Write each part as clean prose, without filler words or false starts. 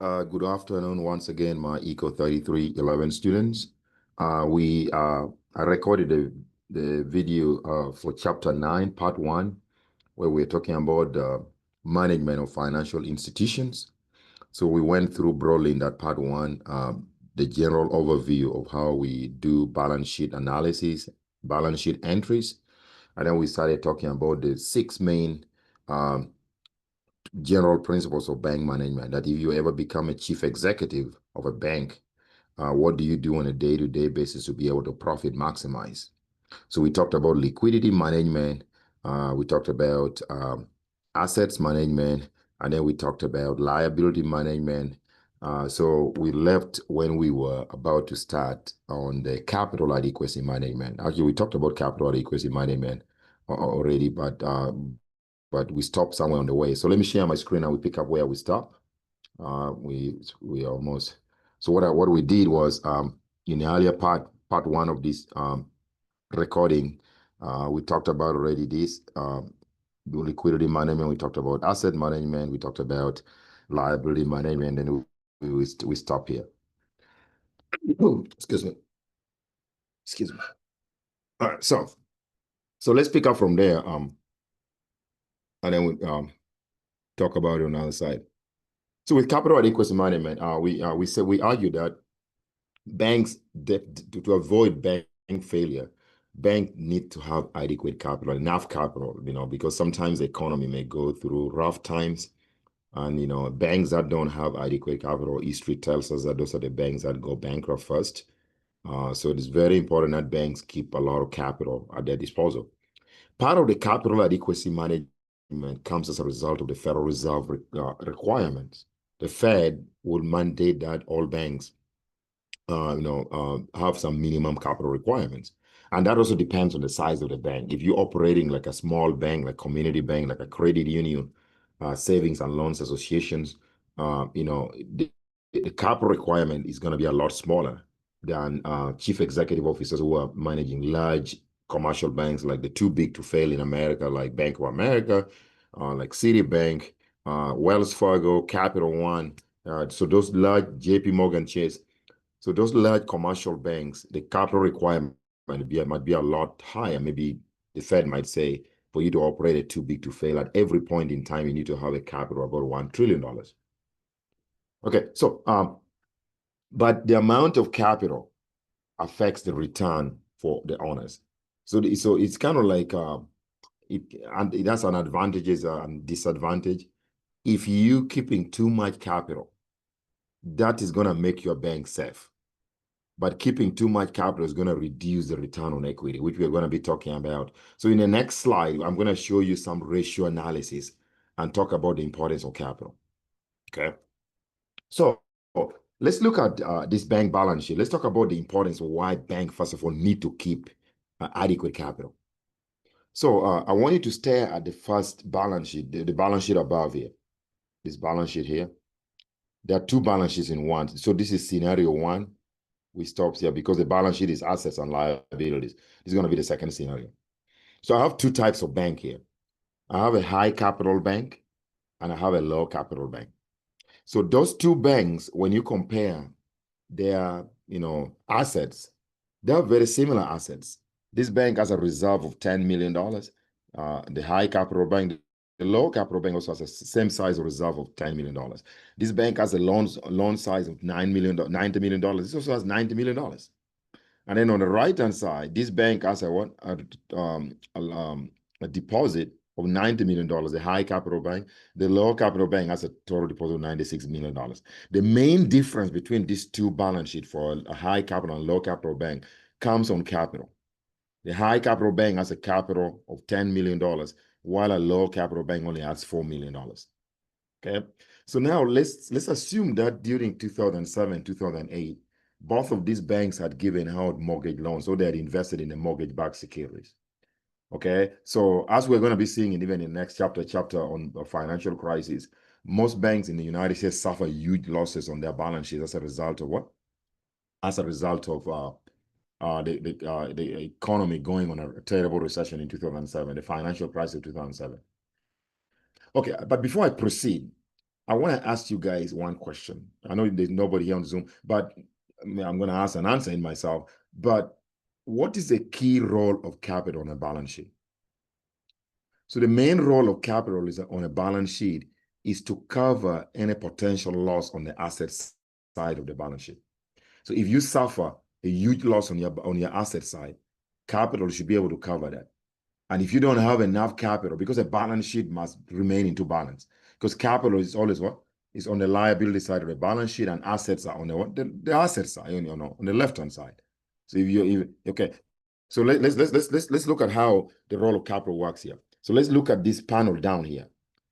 Good afternoon once again, my ECO 3311 students. I recorded the video for chapter 9, part 1, where we're talking about the management of financial institutions. So we went through broadly in that part 1, the general overview of how we do balance sheet analysis, balance sheet entries. And then we started talking about the 6 main um, general principles of bank management, that if you ever become a chief executive of a bank, what do you do on a day-to-day basis to be able to profit maximize? So we talked about liquidity management, we talked about assets management, and then we talked about liability management. So we left when we were about to start on the capital adequacy management. Actually, we talked about capital adequacy management already, but we stopped somewhere on the way. So let me share my screen and we pick up where we stop. We almost, so what we did was in the earlier part 1 of this recording, we talked about already this liquidity management. We talked about asset management. We talked about liability management, and we stop here. Excuse me. Excuse me. All right, so let's pick up from there, and then we talk about it on the other side. So with capital adequacy management, we argue that banks, to avoid bank failure, banks need to have adequate capital, enough capital, because sometimes the economy may go through rough times, and banks that don't have adequate capital, history tells us that those are the banks that go bankrupt first. So it is very important that banks keep a lot of capital at their disposal. Part of the capital adequacy management comes as a result of the Federal Reserve requirements. The Fed will mandate that all banks have some minimum capital requirements. And that also depends on the size of the bank. If you're operating like a small bank, like community bank, like a credit union, savings and loans associations, the capital requirement is going to be a lot smaller than chief executive officers who are managing large commercial banks, like the too big to fail in America, like Bank of America, like Citibank, Wells Fargo, Capital One. So those large JP Morgan Chase. So those large commercial banks, the capital requirement might be a lot higher. Maybe the Fed might say, for you to operate it too big to fail, at every point in time, you need to have a capital of about $1 trillion. Okay, so but the amount of capital affects the return for the owners. So it's kind of like it has an advantages and disadvantage. If you keeping too much capital, that is going to make your bank safe. But keeping too much capital is going to reduce the return on equity, which we're going to be talking about. So in the next slide, I'm going to show you some ratio analysis and talk about the importance of capital. Okay. So let's look at this bank balance sheet. Let's talk about the importance of why banks, first of all, need to keep adequate capital. So I want you to stare at the first balance sheet, the balance sheet above here, this balance sheet here. There are two balance sheets in one. So this is scenario 1. We stop here because the balance sheet is assets and liabilities. This is going to be the second scenario. So I have two types of bank here. I have a high capital bank and I have a low capital bank. So those two banks, when you compare their, assets, they have very similar assets. This bank has a reserve of $10 million. The high capital bank, the low capital bank also has the same size of reserve of $10 million. This bank has a loan size of $90 million. This also has $90 million. And then on the right-hand side, this bank has a deposit of $90 million, the high capital bank. The low capital bank has a total deposit of $96 million. The main difference between these two balance sheets for a high capital and low capital bank comes on capital. The high capital bank has a capital of $10 million, while a low capital bank only has $4 million. Okay, so now let's assume that during 2007, 2008, both of these banks had given out mortgage loans, so they had invested in the mortgage-backed securities. Okay, so as we're going to be seeing even in the next chapter on the financial crisis, most banks in the United States suffer huge losses on their balance sheets as a result of what? As a result of the economy going on a terrible recession in 2007, the financial crisis of 2007. Okay, but before I proceed, I want to ask you guys one question. I know there's nobody here on Zoom, but I'm going to ask and answer it myself. But what is the key role of capital on a balance sheet? So the main role of capital is on a balance sheet is to cover any potential loss on the asset side of the balance sheet. So if you suffer a huge loss on your asset side, capital should be able to cover that. And if you don't have enough capital, because a balance sheet must remain into balance, because capital is always what? Is on the liability side of the balance sheet, and assets are on the what? The asset side, on the left-hand side. So okay, so let's look at how the role of capital works here. So let's look at this panel down here.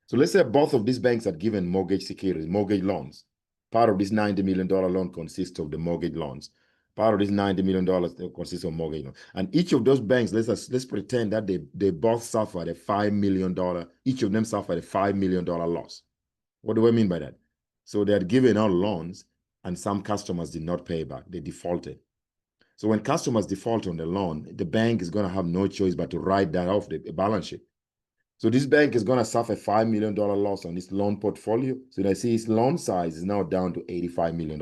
So let's say both of these banks are given mortgage securities, mortgage loans. Part of this $90 million loan consists of the mortgage loans. Part of this $90 million consists of mortgage loans. And each of those banks, let's pretend that they both suffered a $5 million, each of them suffered a $5 million loss. What do I mean by that? So they had given out loans and some customers did not pay back. They defaulted. So when customers default on the loan, the bank is going to have no choice but to write that off the balance sheet. So this bank is going to suffer a $5 million loss on its loan portfolio. So they see its loan size is now down to $85 million.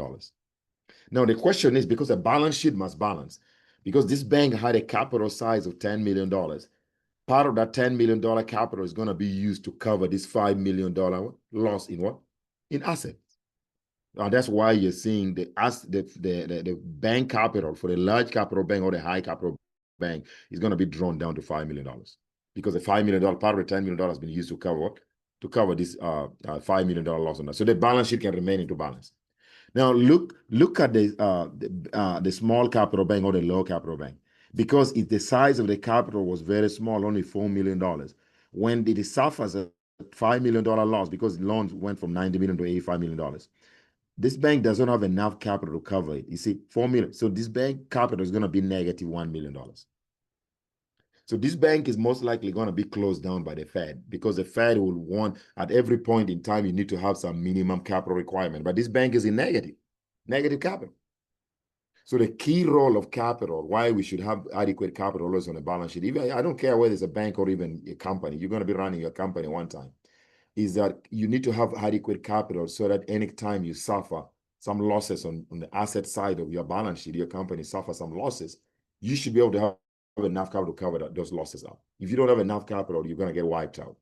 Now, the question is, because a balance sheet must balance, because this bank had a capital size of $10 million, part of that $10 million capital is going to be used to cover this $5 million loss in what? In assets. That's why you're seeing the bank capital for the large capital bank or the high capital bank is going to be drawn down to $5 million, because the $5 million, part of the $10 million has been used to cover what? To cover this $5 million loss on that. So the balance sheet can remain into balance. Now look at the small capital bank or the low capital bank, because if the size of the capital was very small, only $4 million, when it suffers a $5 million loss because loans went from $90 million to $85 million, this bank doesn't have enough capital to cover it. You see, $4 million. So this bank capital is going to be negative $1 million. So this bank is most likely going to be closed down by the Fed, because the Fed will want, at every point in time, you need to have some minimum capital requirement. But this bank is in negative capital. So the key role of capital, why we should have adequate capital always on a balance sheet, even I don't care whether it's a bank or even a company, you're going to be running your company one time, is that you need to have adequate capital so that anytime you suffer some losses on the asset side of your balance sheet, your company suffers some losses, you should be able to have enough capital to cover those losses up. If you don't have enough capital, you're going to get wiped out.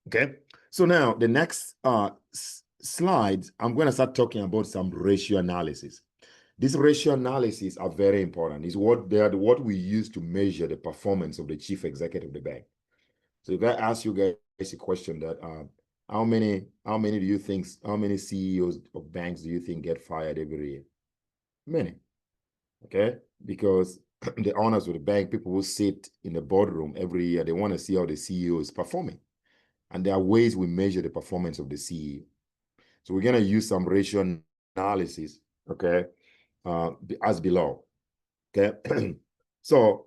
Okay, so now the next slides, I'm going to start talking about some ratio analysis. These ratio analyses are very important. It's what we use to measure the performance of the chief executive of the bank. So if I ask you guys a question that how many do you think, how many CEOs of banks do you think get fired every year? Many. Okay, because the owners of the bank, people who sit in the boardroom every year, they want to see how the CEO is performing. And there are ways we measure the performance of the CEO. So we're going to use some ratio analysis, okay, as below. Okay, so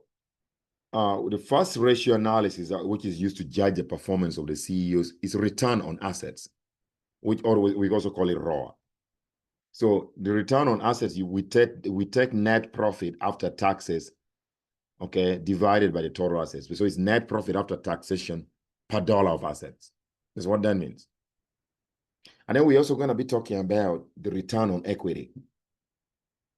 the first ratio analysis, which is used to judge the performance of the CEOs, is return on assets, which we also call it ROA. So the return on assets, we take net profit after taxes, okay, divided by the total assets. So it's net profit after taxation per dollar of assets. That's what that means. And then we're also going to be talking about the return on equity.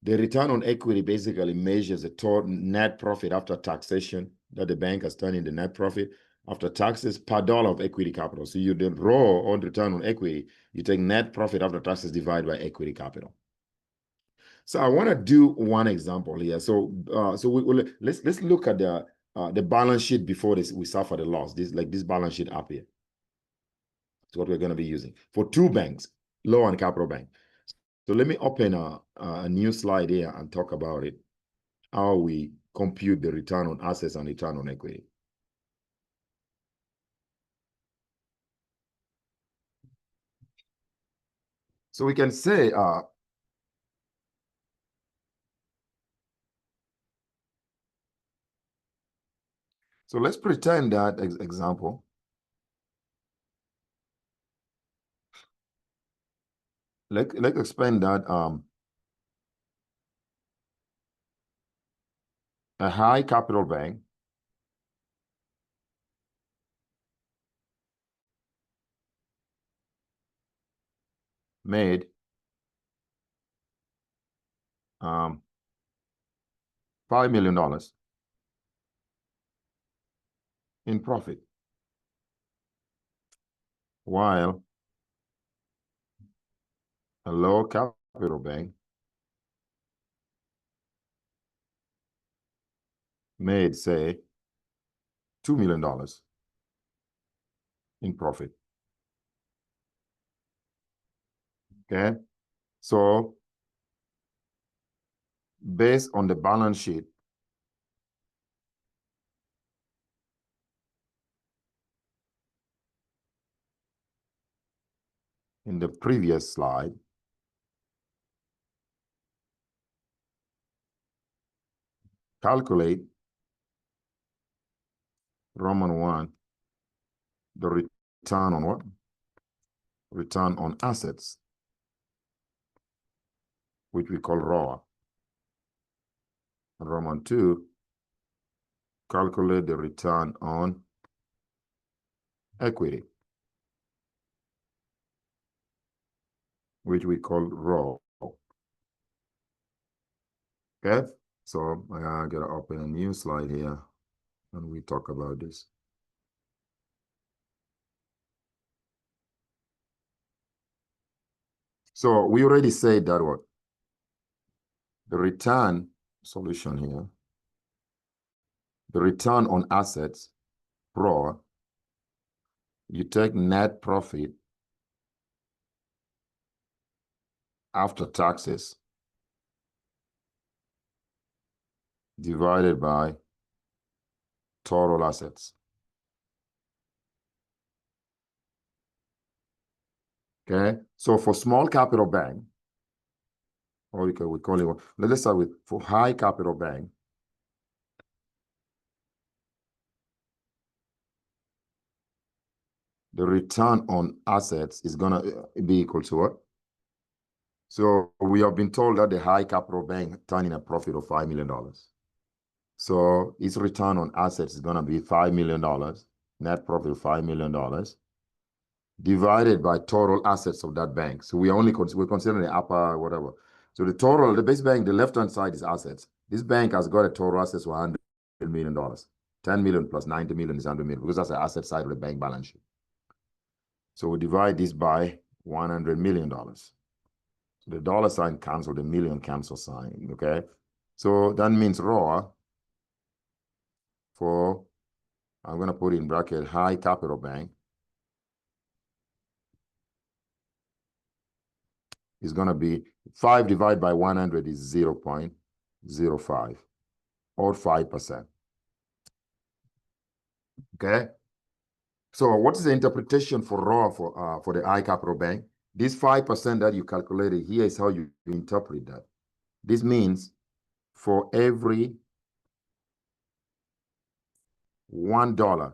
The return on equity basically measures the total net profit after taxation that the bank has turned into net profit after taxes per dollar of equity capital. So you do raw on return on equity, you take net profit after taxes divided by equity capital. So I want to do one example here. So let's look at the balance sheet before we suffer the loss. This balance sheet up here. That's what we're going to be using for two banks, low and capital bank. So let me open a new slide here and talk about it, how we compute the return on assets and return on equity. So we can say, so let's pretend that example. Let's explain that a high capital bank made $5 million in profit, while a low capital bank made, say, $2 million in profit. Okay, so based on the balance sheet, in the previous slide, calculate Roman 1, the return on what? Return on assets, which we call ROA. And Roman 2, calculate the return on equity, which we call ROA. Okay, so I gotta open a new slide here and we talk about this. So we already said that what? The return solution here, the return on assets, ROA, you take net profit after taxes divided by total assets. Okay, so for small capital bank, or we call it, let's start with for high capital bank, the return on assets is gonna be equal to what? So we have been told that the high capital bank turning a profit of $5 million. So its return on assets is gonna be $5 million, net profit of $5 million, divided by total assets of that bank. So we're considering the upper whatever. So the base bank, the left-hand side is assets. This bank has got a total assets of $100 million. 10 million plus 90 million is 100 million because that's the asset side of the bank balance sheet. So we divide this by $100 million. So the dollar sign cancel, the million cancel sign, okay? So that means ROA for, I'm gonna put in bracket, high capital bank is gonna be 5 divided by 100 is 0.05 or 5%. Okay? So what is the interpretation for ROA for the high capital bank? This 5% that you calculated here is how you interpret that. This means for every $1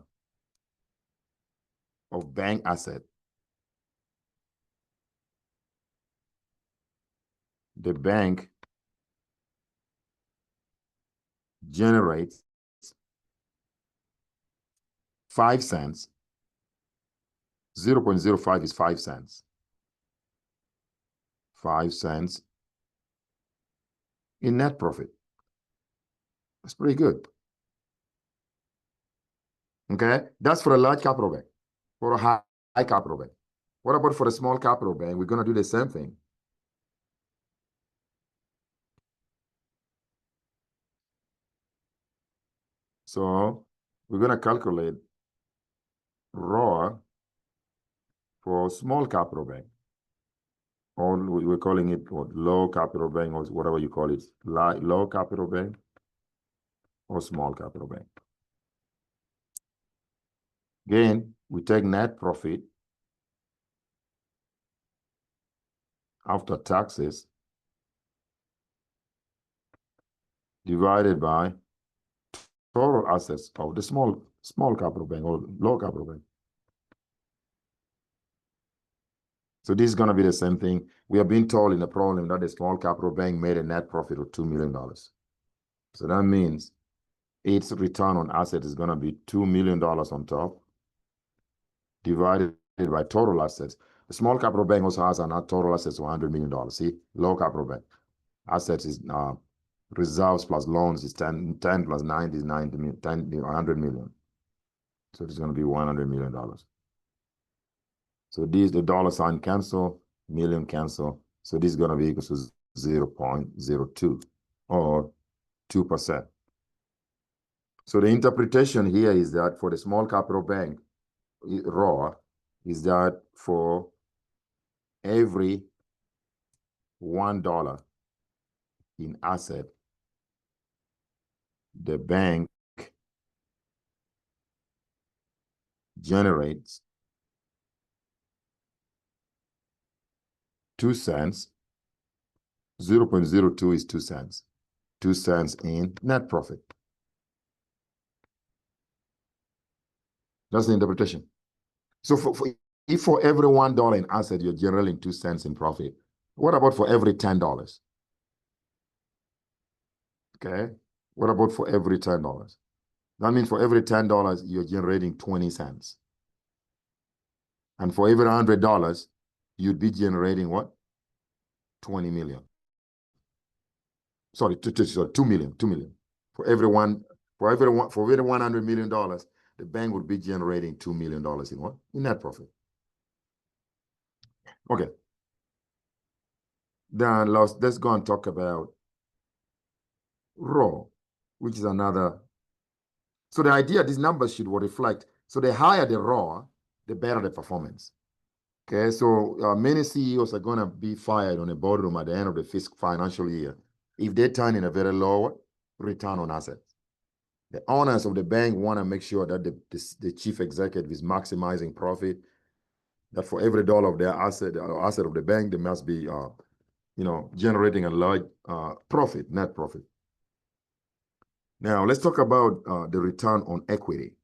of bank asset, the bank generates 5 cents. 0.05 is 5 cents. 5 cents in net profit. That's pretty good. Okay, that's for a large capital bank, for a high capital bank. What about for a small capital bank? We're going to do the same thing. So we're going to calculate ROA for small capital bank, or we're calling it what, low capital bank, or whatever you call it, low capital bank or small capital bank. Again, we take net profit after taxes divided by total assets of the small capital bank or low capital bank. So this is going to be the same thing. We have been told in the problem that the small capital bank made a net profit of $2 million. So that means its return on asset is going to be $2 million on top, divided by total assets. The small capital bank also has an total assets of $100 million. See, low capital bank. Assets is reserves plus loans is 10 plus 90 is 90 million, 100 million. So it's going to be $100 million. So these, the dollar sign cancel, million cancel. So this is going to be equal to 0.02 or 2%. So the interpretation here is that for the small capital bank, raw, is that for every $1 in asset, the bank generates 2 cents. 0.02 is 2 cents. 2 cents in net profit. That's the interpretation. So if for every $1 in asset, you're generating 2 cents in profit, what about for every $10? Okay. What about for every $10? That means for every $10, you're generating 20 cents. And for every $100, you'd be generating what? 20 million. Sorry, 2 million, 2 million. For every $100 million, the bank would be generating $2 million in what? In net profit. Okay. Then let's go and talk about raw, which is another. So the idea, these numbers should reflect, so the higher the raw, the better the performance. Okay, so many CEOs are going to be fired on a boardroom at the end of the fiscal financial year if they turn in a very low return on assets. The owners of the bank want to make sure that the chief executive is maximizing profit, that for every dollar of their asset of the bank, they must be generating a large profit, net profit. Now, let's talk about the return on equity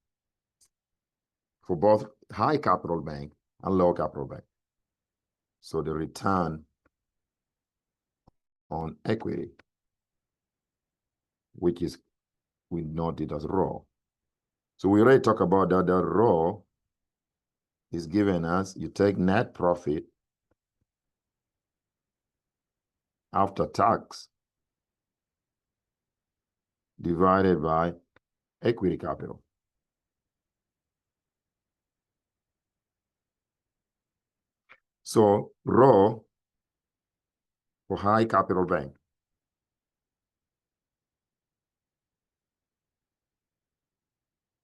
for both high capital bank and low capital bank. So the return on equity, which is, we note it as raw. So we already talked about that. The raw is given as, you take net profit after tax divided by equity capital. So raw for high capital bank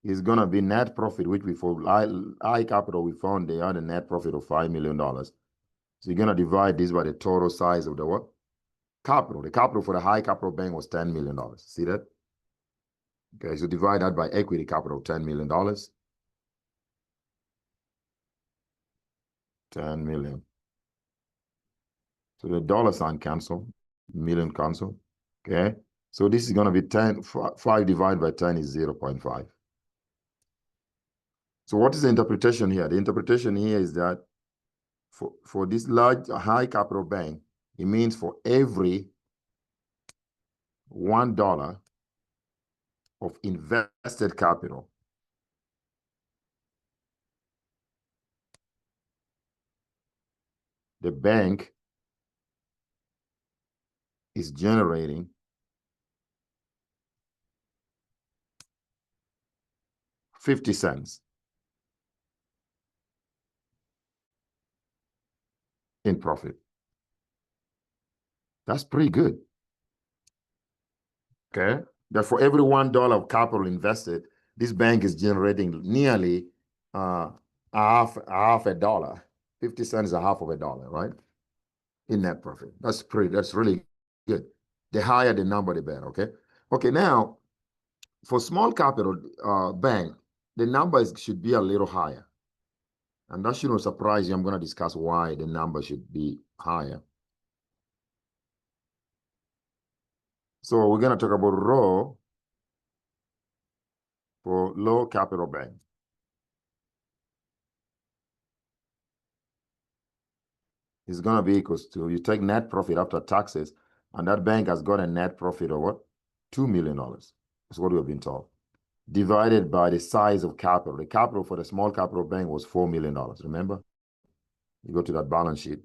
is going to be net profit, which we for high capital, we found they had a net profit of $5 million. So you're going to divide this by the total size of the what? Capital. The capital for the high capital bank was $10 million. See that? Okay, so divide that by equity capital, $10 million. 10 million. So the dollar sign cancel, million cancel. Okay, so this is going to be 10, 5 divided by 10 is 0.5. So what is the interpretation here? The interpretation here is that for this large, high capital bank, it means for every $1 of invested capital, the bank is generating 50 cents in profit. That's pretty good. Okay, that for every $1 of capital invested, this bank is generating nearly half a dollar. 50 cents is a half of a dollar, right? In net profit. That's really good. The higher the number, the better. Okay. Okay. Now, for small capital bank, the numbers should be a little higher, and that shouldn't surprise you. I'm going to discuss why the number should be higher. So we're going to talk about raw for low capital bank. It's going to be equals to, you take net profit after taxes, and that bank has got a net profit of what? $2 million. That's what we've been told. Divided by the size of capital. The capital for the small capital bank was $4 million, remember? You go to that balance sheet.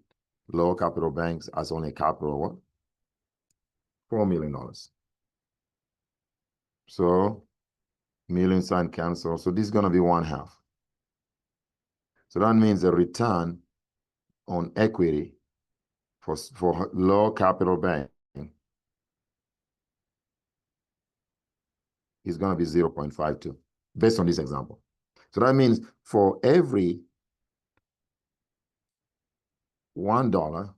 Low capital banks has only a capital of what? $4 million. So million sign cancel. So this is going to be 1/2. So that means the return on equity for low capital bank is going to be 0.52 based on this example. So that means for every $1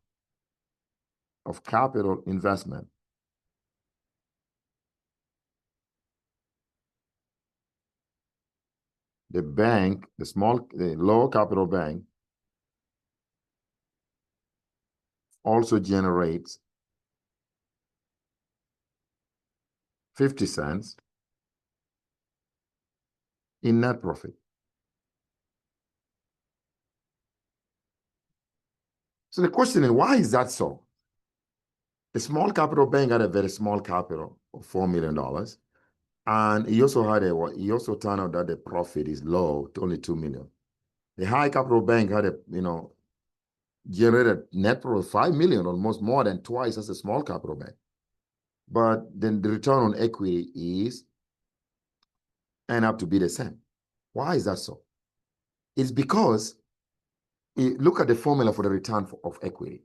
of capital investment, the bank, the low capital bank also generates 50 cents in net profit. So the question is, why is that so? The small capital bank had a very small capital of $4 million. And he also turned out that the profit is low, to only 2 million. The high capital bank had generated net profit 5 million, almost more than twice as a small capital bank. But then the return on equity end up to be the same. Why is that so? It's because look at the formula for the return of equity.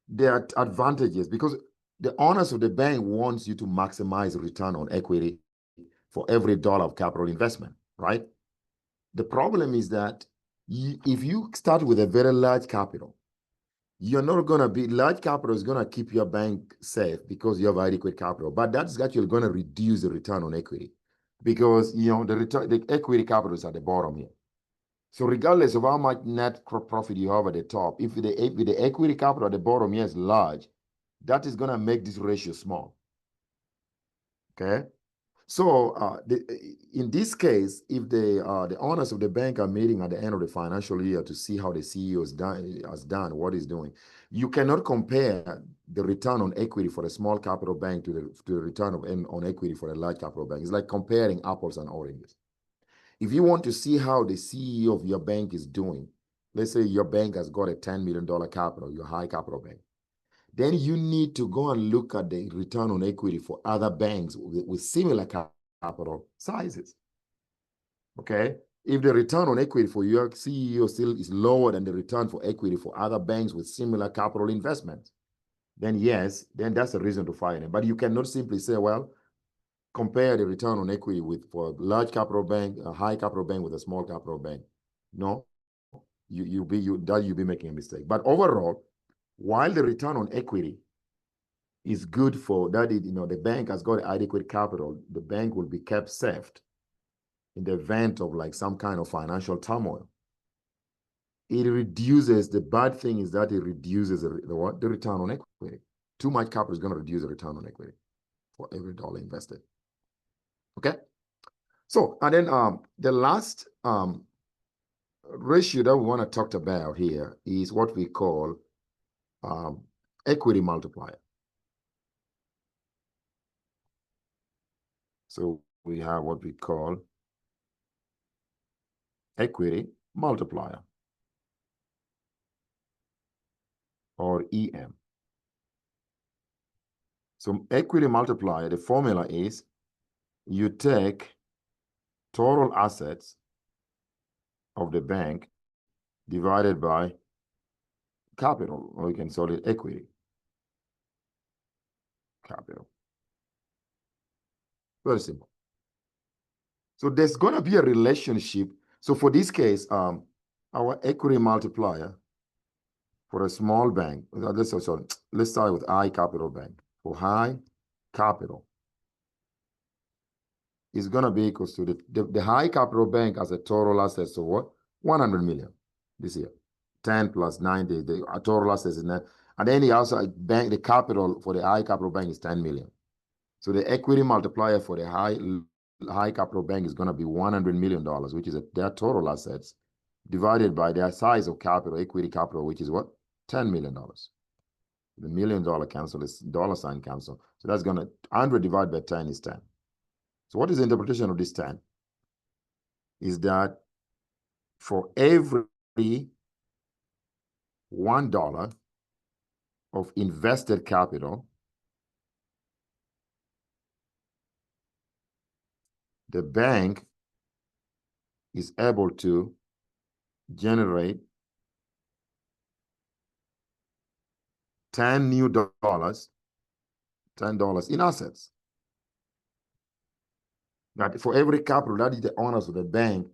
There are advantages because the owners of the bank wants you to maximize return on equity for every dollar of capital investment, right? The problem is that if you start with a very large capital, you're not going to be, large capital is going to keep your bank safe because you have adequate capital, but that's actually going to reduce the return on equity because, the equity capital is at the bottom here. So regardless of how much net profit you have at the top, if the equity capital at the bottom here is large, that is going to make this ratio small. Okay? So in this case, if the owners of the bank are meeting at the end of the financial year to see how the CEO has done what he's doing, you cannot compare the return on equity for a small capital bank to the return on equity for a large capital bank. It's like comparing apples and oranges. If you want to see how the CEO of your bank is doing, let's say your bank has got a $10 million capital, your high capital bank, then you need to go and look at the return on equity for other banks with similar capital sizes. Okay? If the return on equity for your CEO still is lower than the return for equity for other banks with similar capital investments, then yes, then that's a reason to fire them. But you cannot simply say, well, compare the return on equity for a large capital bank, a high capital bank with a small capital bank. No, you'll be making a mistake. But overall, while the return on equity is good for that, the bank has got adequate capital, the bank will be kept safe in the event of like some kind of financial turmoil. It reduces, the bad thing is that it reduces the return on equity. Too much capital is going to reduce the return on equity for every dollar invested. Okay? So, and then the last ratio that we want to talk about here is what we call equity multiplier. So we have what we call equity multiplier, or EM. So equity multiplier, the formula is you take total assets of the bank divided by capital, or you can call it equity capital. Very simple. So there's going to be a relationship. So for this case, our equity multiplier for a small bank, let's start with high capital bank. For high capital is going to be equals to the high capital bank as a total assets of what? 100 million this year. 10 plus 90, the total assets is net. And then the outside bank, the capital for the high capital bank is 10 million. So the equity multiplier for the high capital bank is going to be $100 million, which is their total assets, divided by their size of capital, equity capital, which is what? $10 million. The $1 million cancel, this dollar sign cancel. So that's going to, 100 divided by 10 is 10. So what is the interpretation of this 10? Is that for every $1 of invested capital, the bank is able to generate $10 new $10 in assets. That for every capital, that is the owners of the bank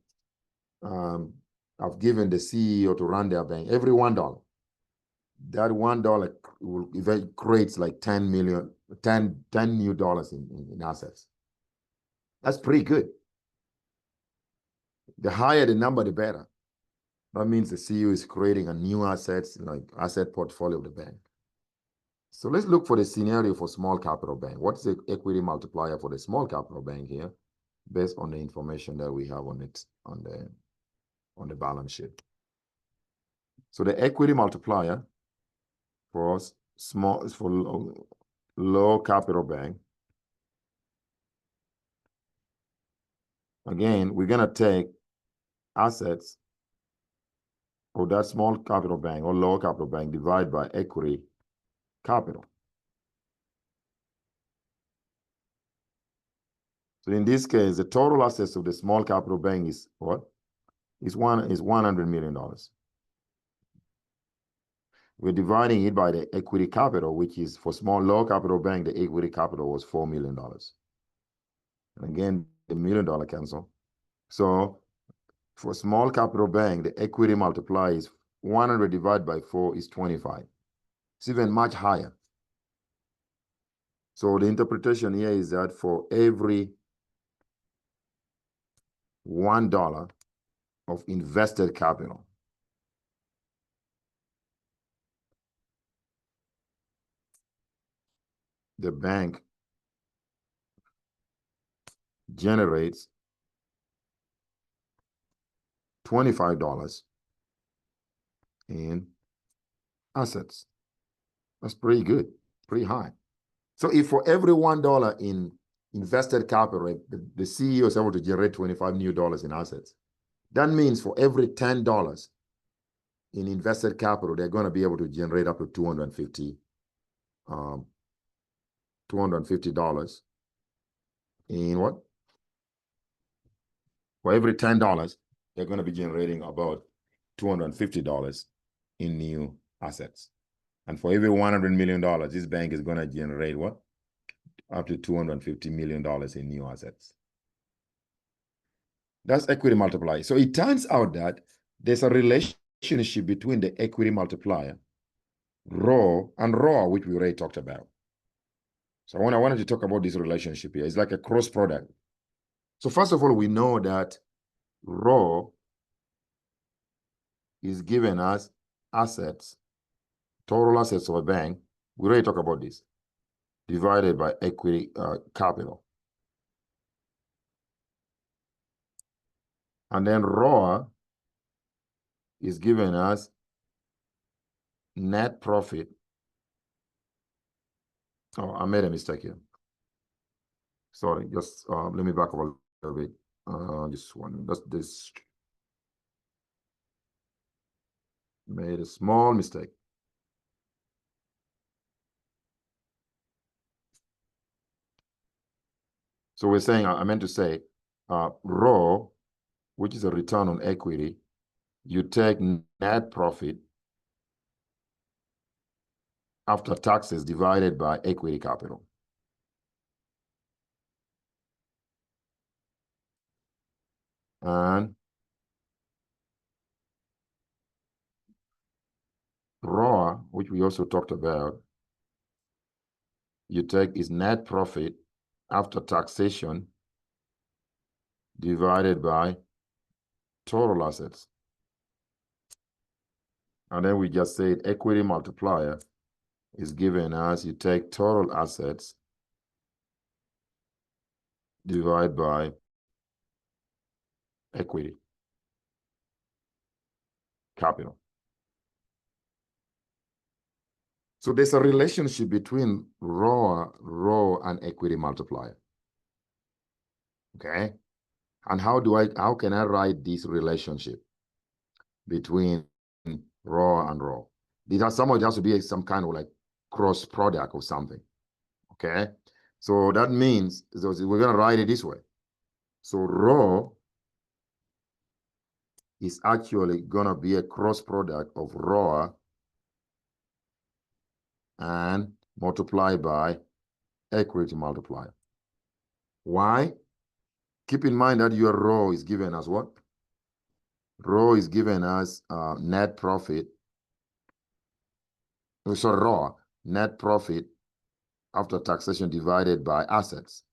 have given the CEO to run their bank. Every $1, that $1 will creates like 10 new dollars in assets. That's pretty good. The higher the number, the better. That means the CEO is creating a new assets, like asset portfolio of the bank. So let's look for the scenario for small capital bank. What's the equity multiplier for the small capital bank here, based on the information that we have on it on the balance sheet? So the equity multiplier for low capital bank. Again, we're gonna take assets of that small capital bank or low capital bank divided by equity capital. So in this case, the total assets of the small capital bank is what? Is $100 million. We're dividing it by the equity capital, which is for low capital bank, the equity capital was $4 million. And again, the $1 million cancel. So for small capital bank, the equity multiplier is 100 divided by 4 is 25. It's even much higher. So the interpretation here is that for every $1 of invested capital, the bank generates $25 in assets. That's pretty good, pretty high. So if for every $1 in invested capital, the CEO is able to generate $25 new in assets, that means for every $10 in invested capital, they're going to be able to generate up to $250 in what? For every $10, they're going to be generating about $250 in new assets. And for every $100 million, this bank is going to generate what? Up to $250 million in new assets. That's equity multiplier. So it turns out that there's a relationship between the equity multiplier, ROE, and ROA, which we already talked about. So I wanted to talk about this relationship here. It's like a cross product. So first of all, we know that ROE is given as assets, total assets of a bank. We already talked about this, divided by equity capital. And then ROA is given as net profit. Oh, I made a mistake here. Sorry, just let me back up a little bit. Just one, that's this. Made a small mistake. So we're saying, I meant to say, ROE, which is a return on equity, you take net profit after taxes divided by equity capital. And ROA, which we also talked about, you take is net profit after taxation divided by total assets. And then we just said equity multiplier is given as you take total assets divided by equity capital. So there's a relationship between ROE and equity multiplier. Okay? And how can I write this relationship? between raw and raw. It has to be some kind of like cross product or something. Okay, so that means we're gonna write it this way. So raw is actually gonna be a cross product of raw and multiplied by equity multiplier. Why? Keep in mind that your raw is given as what? Raw is given as net profit. So raw, net profit after taxation divided by assets.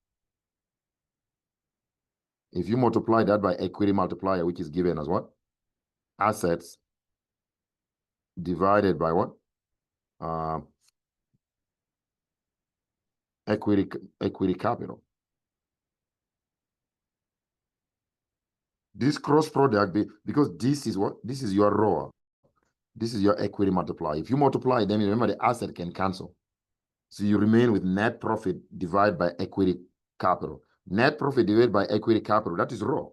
If you multiply that by equity multiplier, which is given as what? Assets divided by what? Equity capital. This cross product, because this is what? This is your raw. This is your equity multiplier. If you multiply them, remember the asset can cancel. So you remain with net profit divided by equity capital. Net profit divided by equity capital, that is raw.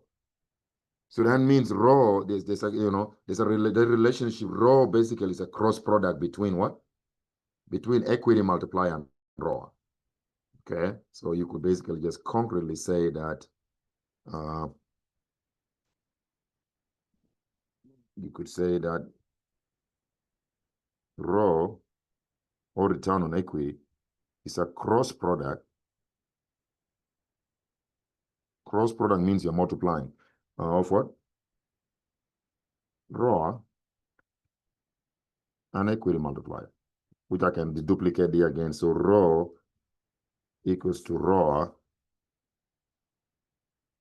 So that means raw, there's a the relationship. Raw basically is a cross product between what? Between equity multiplier and raw. Okay, so you could basically just concretely say that you could say that raw or return on equity is a cross product. Cross product means you're multiplying of what? Raw and equity multiplier, which I can duplicate here again. So raw equals to raw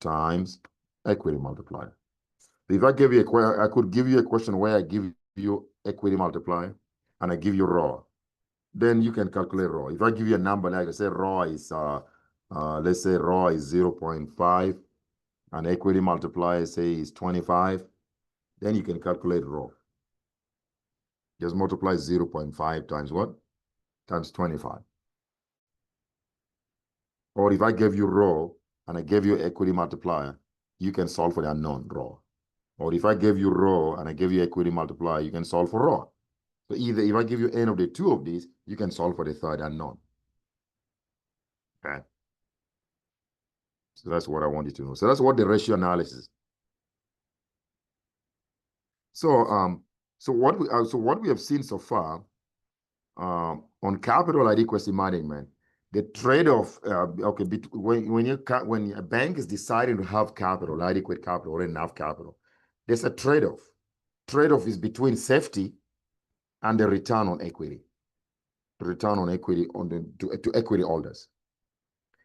times equity multiplier. If I give you I could give you a question where I give you equity multiplier and I give you raw, then you can calculate raw. If I give you a number, like I say raw is, let's say raw is 0.5 and equity multiplier, say, is 25, then you can calculate raw. Just multiply 0.5 times what? Times 25. Or if I gave you raw and I gave you equity multiplier, you can solve for the unknown raw. Or if I gave you raw and I gave you equity multiplier, you can solve for raw. So either if I give you any of the two of these, you can solve for the third unknown. Okay. So that's what I want you to know. So that's what the ratio analysis. So what we have seen so far on capital adequacy management, the trade-off. Okay, when a bank is deciding to have capital, adequate capital or enough capital, there's a trade-off. Trade-off is between safety and the return on equity. The return on equity to equity holders.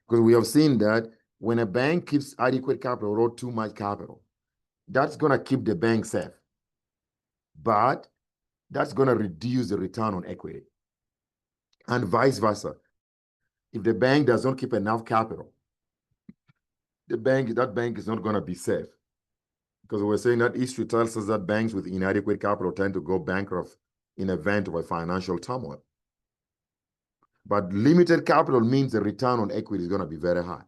Because we have seen that when a bank keeps adequate capital or too much capital, that's going to keep the bank safe. But that's going to reduce the return on equity. And vice versa. If the bank does not keep enough capital, that bank is not going to be safe. Because we're saying that history tells us that banks with inadequate capital tend to go bankrupt in event of a financial turmoil. But limited capital means the return on equity is going to be very high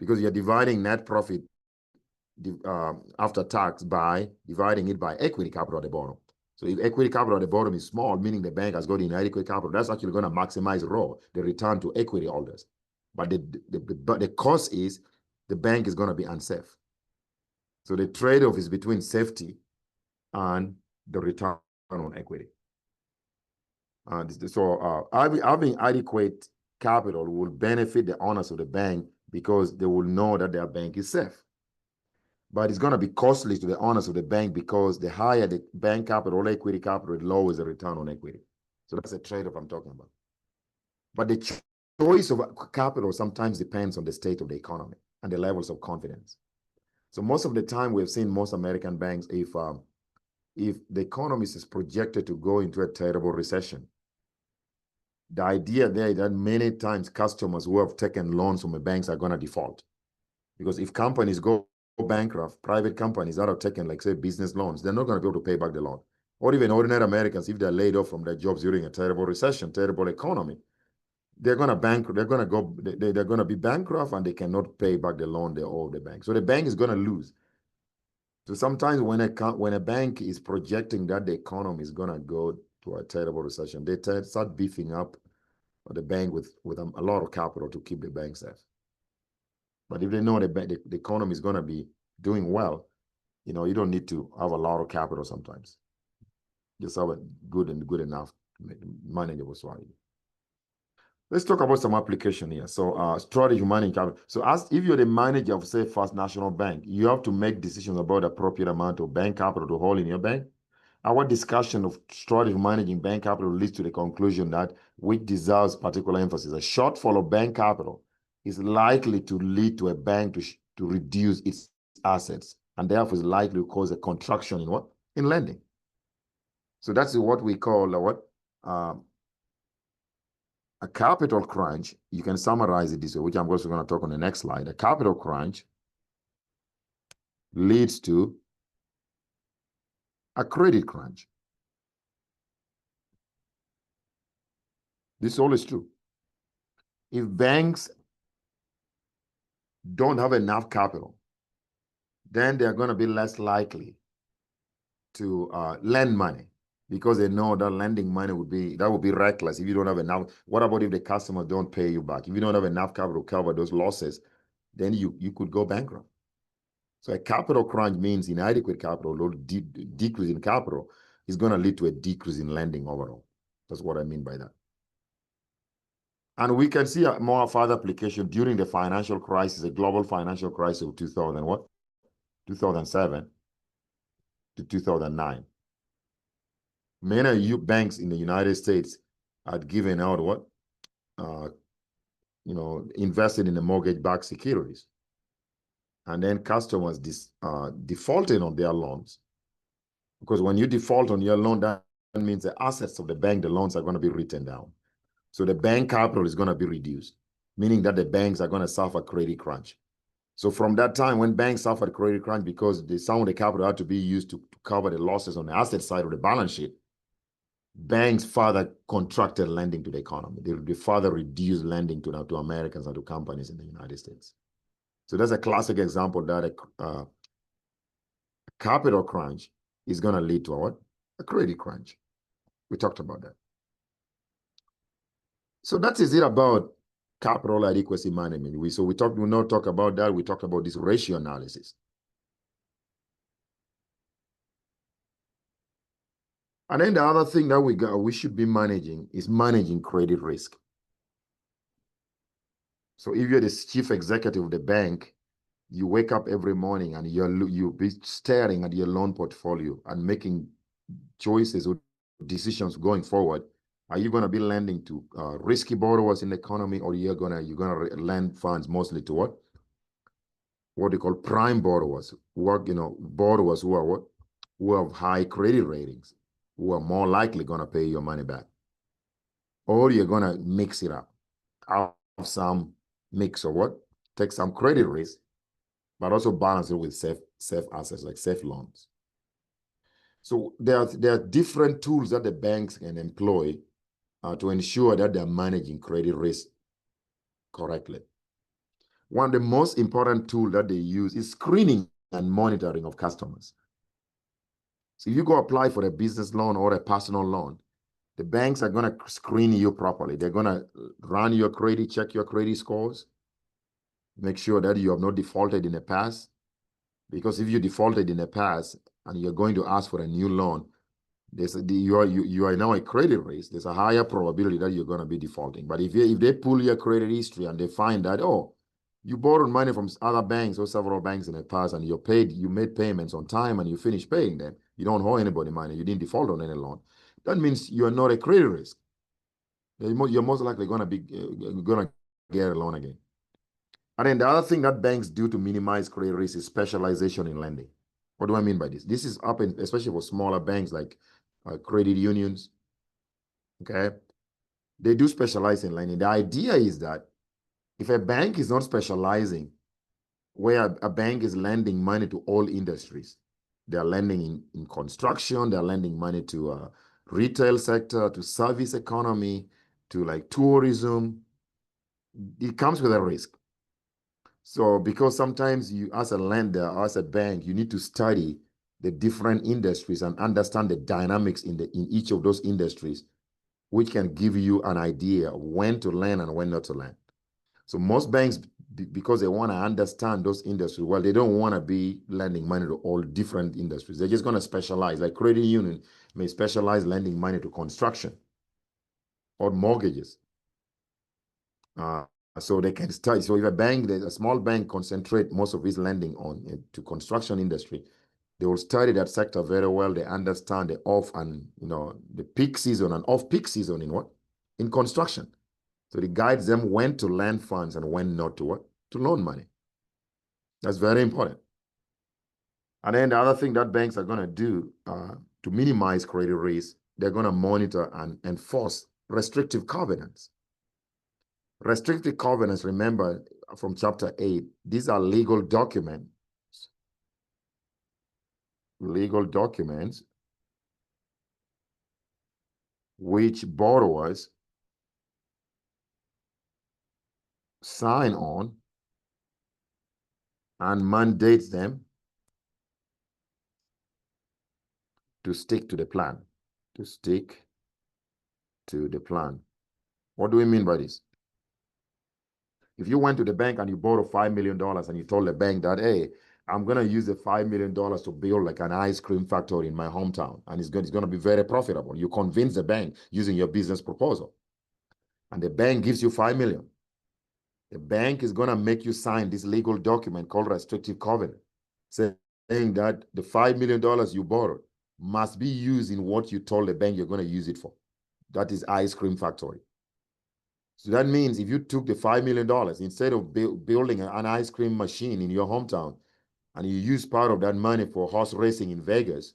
because you're dividing net profit after tax by dividing it by equity capital at the bottom. So if equity capital at the bottom is small, meaning the bank has got inadequate capital, that's actually going to maximize raw, the return to equity holders. But the cost is the bank is going to be unsafe. So the trade-off is between safety and the return on equity. Having adequate capital will benefit the owners of the bank because they will know that their bank is safe. But it's going to be costly to the owners of the bank because the higher the bank capital or equity capital, the lower is the return on equity. So that's a trade-off I'm talking about. But the choice of capital sometimes depends on the state of the economy and the levels of confidence. So most of the time we've seen most American banks, if the economy is projected to go into a terrible recession, the idea there is that many times customers who have taken loans from the banks are going to default. Because if companies go bankrupt, private companies that have taken, like, say, business loans, they're not going to be able to pay back the loan. Or even ordinary Americans, if they're laid off from their jobs during a terrible recession, terrible economy, they're going to be bankrupt and they cannot pay back the loan they owe the bank. So the bank is going to lose. So sometimes when a bank is projecting that the economy is gonna go to a terrible recession, they start beefing up the bank with a lot of capital to keep the bank safe. But if they know the economy is gonna be doing well, you don't need to have a lot of capital sometimes. Just have a good enough manageable strategy. Let's talk about some application here. So strategy managing capital. So as if you're the manager of, say, First National Bank, you have to make decisions about appropriate amount of bank capital to hold in your bank. Our discussion of strategy managing bank capital leads to the conclusion that, which deserves particular emphasis, a shortfall of bank capital is likely to lead to a bank to reduce its assets, and therefore is likely to cause a contraction in what? In lending. So that's what we call a capital crunch. You can summarize it this way, which I'm also going to talk on the next slide. A capital crunch leads to a credit crunch. This all is true. If banks don't have enough capital, then they're going to be less likely to lend money, because they know that lending money would be reckless if you don't have enough. What about if the customers don't pay you back? If you don't have enough capital to cover those losses, then you could go bankrupt. So a capital crunch means inadequate capital or decrease in capital is going to lead to a decrease in lending overall. That's what I mean by that. And we can see a more further application during the financial crisis, the global financial crisis of 2007 to 2009. Many banks in the United States had given out invested in the mortgage-backed securities. And then customers defaulted on their loans. Because when you default on your loan, that means the assets of the bank, the loans are going to be written down. So the bank capital is going to be reduced, meaning that the banks are going to suffer credit crunch. So from that time, when banks suffered credit crunch because some of the capital had to be used to cover the losses on the asset side of the balance sheet, banks further contracted lending to the economy. They further reduced lending to Americans and to companies in the United States. So that's a classic example that a capital crunch is going to lead to a credit crunch. We talked about that. So that is it about capital adequacy management. We not talk about that. We talked about this ratio analysis. And then the other thing that we should be managing is managing credit risk. So if you're the chief executive of the bank, you wake up every morning and you'll be staring at your loan portfolio and making choices or decisions going forward. Are you going to be lending to risky borrowers in the economy, or you're gonna lend funds mostly to what they call prime borrowers, borrowers who have high credit ratings, who are more likely going to pay your money back? Or you're going to mix it up, have some mix of take some credit risk, but also balance it with safe assets, like safe loans. So there are different tools that the banks can employ to ensure that they're managing credit risk correctly. One of the most important tools that they use is screening and monitoring of customers. So if you go apply for a business loan or a personal loan, the banks are going to screen you properly. They're going to run your credit, check your credit scores, make sure that you have not defaulted in the past. Because if you defaulted in the past and you're going to ask for a new loan, you are now a credit risk. There's a higher probability that you're going to be defaulting. But if they pull your credit history and they find that, you borrowed money from other banks or several banks in the past, and you made payments on time and you finished paying them, you don't owe anybody money, you didn't default on any loan, that means you're not a credit risk. You're most likely going to get a loan again. And then the other thing that banks do to minimize credit risk is specialization in lending. What do I mean by this? This is especially for smaller banks like credit unions. Okay, they do specialize in lending. The idea is that if a bank is not specializing, where a bank is lending money to all industries, they're lending in construction, they're lending money to retail sector, to service economy, to tourism, it comes with a risk. So because sometimes you, as a lender or as a bank, you need to study the different industries and understand the dynamics in each of those industries, which can give you an idea of when to lend and when not to lend. So most banks, because they want to understand those industries, well, they don't want to be lending money to all different industries. They're just going to specialize. Like credit union may specialize lending money to construction or mortgages. So they can study. So if a small bank concentrate most of its lending on to construction industry, they will study that sector very well. They understand the off and the peak season and off peak season in what? In construction. So it guides them when to lend funds and when not to what? To loan money. That's very important. And then the other thing that banks are going to do to minimize credit risk, they're going to monitor and enforce restrictive covenants. Restrictive covenants, remember from chapter 8, these are legal documents which borrowers sign on and mandates them to stick to the plan. To stick to the plan. What do we mean by this? If you went to the bank and you borrowed $5 million and you told the bank that, hey, I'm going to use the $5 million to build like an ice cream factory in my hometown, and it's going to be very profitable. You convince the bank using your business proposal, and the bank gives you $5 million. The bank is going to make you sign this legal document called restrictive covenant, saying that the $5 million you borrowed must be used in what you told the bank you're going to use it for. That is ice cream factory. So that means if you took the $5 million, instead of building an ice cream machine in your hometown, and you use part of that money for horse racing in Vegas,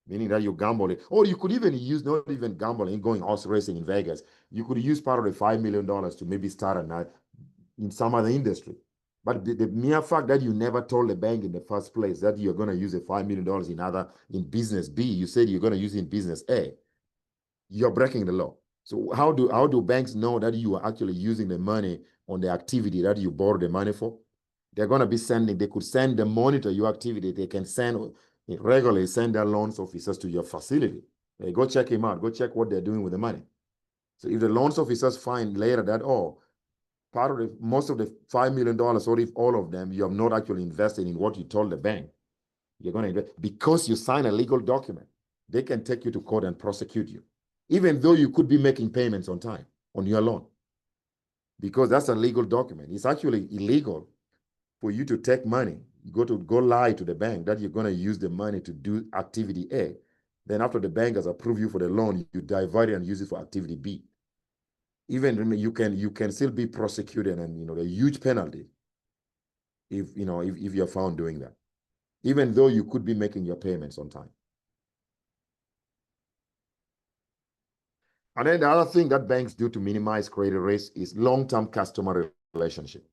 meaning that you gamble it, or you could even use, not even gambling, going horse racing in Vegas, you could use part of the $5 million to maybe start a night in some other industry. But the mere fact that you never told the bank in the first place that you're going to use the $5 million in business B, you said you're going to use it in business A, you're breaking the law. So how do banks know that you are actually using the money on the activity that you borrowed the money for? They're going to be sending, they could send the monitor your activity. They can regularly send their loans officers to your facility. Hey, go check him out. Go check what they're doing with the money. So if the loans officers find later that, most of the $5 million, or if all of them, you have not actually invested in what you told the bank, you're going to invest because you sign a legal document. They can take you to court and prosecute you, even though you could be making payments on time on your loan, because that's a legal document. It's actually illegal for you to take money, go lie to the bank that you're going to use the money to do activity A. Then after the bank has approved you for the loan, you divert it and use it for activity B. Even you can still be prosecuted, and a huge penalty if you're found doing that, even though you could be making your payments on time. And then the other thing that banks do to minimize credit risk is long-term customer relationship.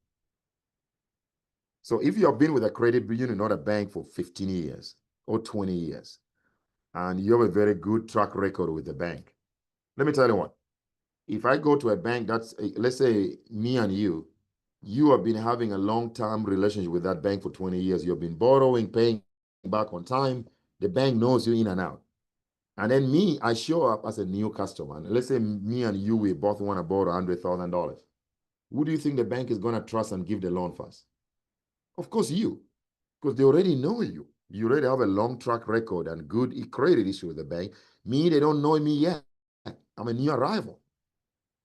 So if you have been with a credit union, not a bank, for 15 years or 20 years, and you have a very good track record with the bank, let me tell you what, if I go to a bank that's, let's say me and you have been having a long-term relationship with that bank for 20 years, you've been borrowing, paying back on time, the bank knows you in and out. And then me, I show up as a new customer. And let's say me and you, we both want to borrow $100,000. Who do you think the bank is going to trust and give the loan first? Of course, you, because they already know you. You already have a long track record and good credit issue with the bank. Me, they don't know me yet. I'm a new arrival.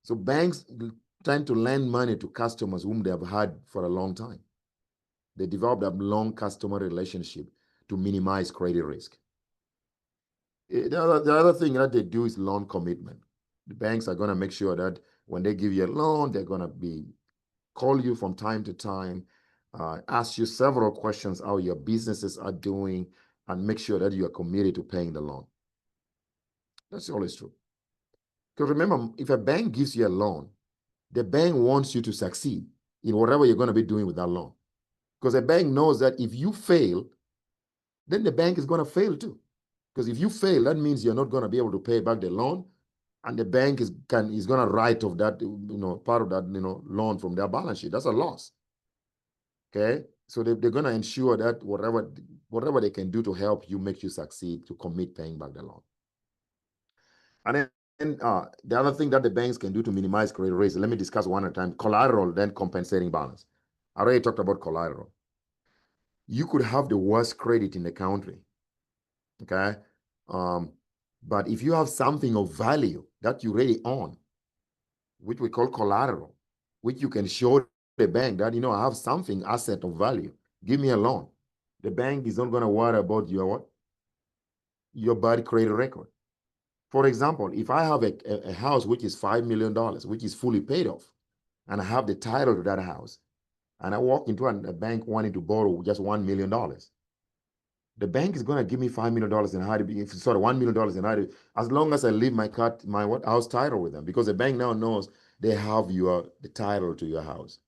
So banks tend to lend money to customers whom they have had for a long time. They develop a long customer relationship to minimize credit risk. The other thing that they do is loan commitment. The banks are going to make sure that when they give you a loan, they're going to call you from time to time, ask you several questions how your businesses are doing, and make sure that you are committed to paying the loan. That's always true. Because remember, if a bank gives you a loan, the bank wants you to succeed in whatever you're going to be doing with that loan. Because the bank knows that if you fail, then the bank is going to fail too. Because if you fail, that means you're not going to be able to pay back the loan, and the bank is going to write off that part of that loan from their balance sheet. That's a loss. Okay, so they're going to ensure that whatever they can do to help you make you succeed to commit paying back the loan. And then the other thing that the banks can do to minimize credit risk, let me discuss one at a time: collateral, then compensating balance. I already talked about collateral. You could have the worst credit in the country, okay? But if you have something of value that you really own, which we call collateral, which you can show the bank that, I have something, asset of value, give me a loan. The bank is not going to worry about your what? Your bad credit record. For example, if I have a house which is $5 million, which is fully paid off, and I have the title to that house, and I walk into a bank wanting to borrow just $1 million, the bank is going to give me $5 million in $1 million in hard, as long as I leave my house title with them, because the bank now knows they have the title to your house.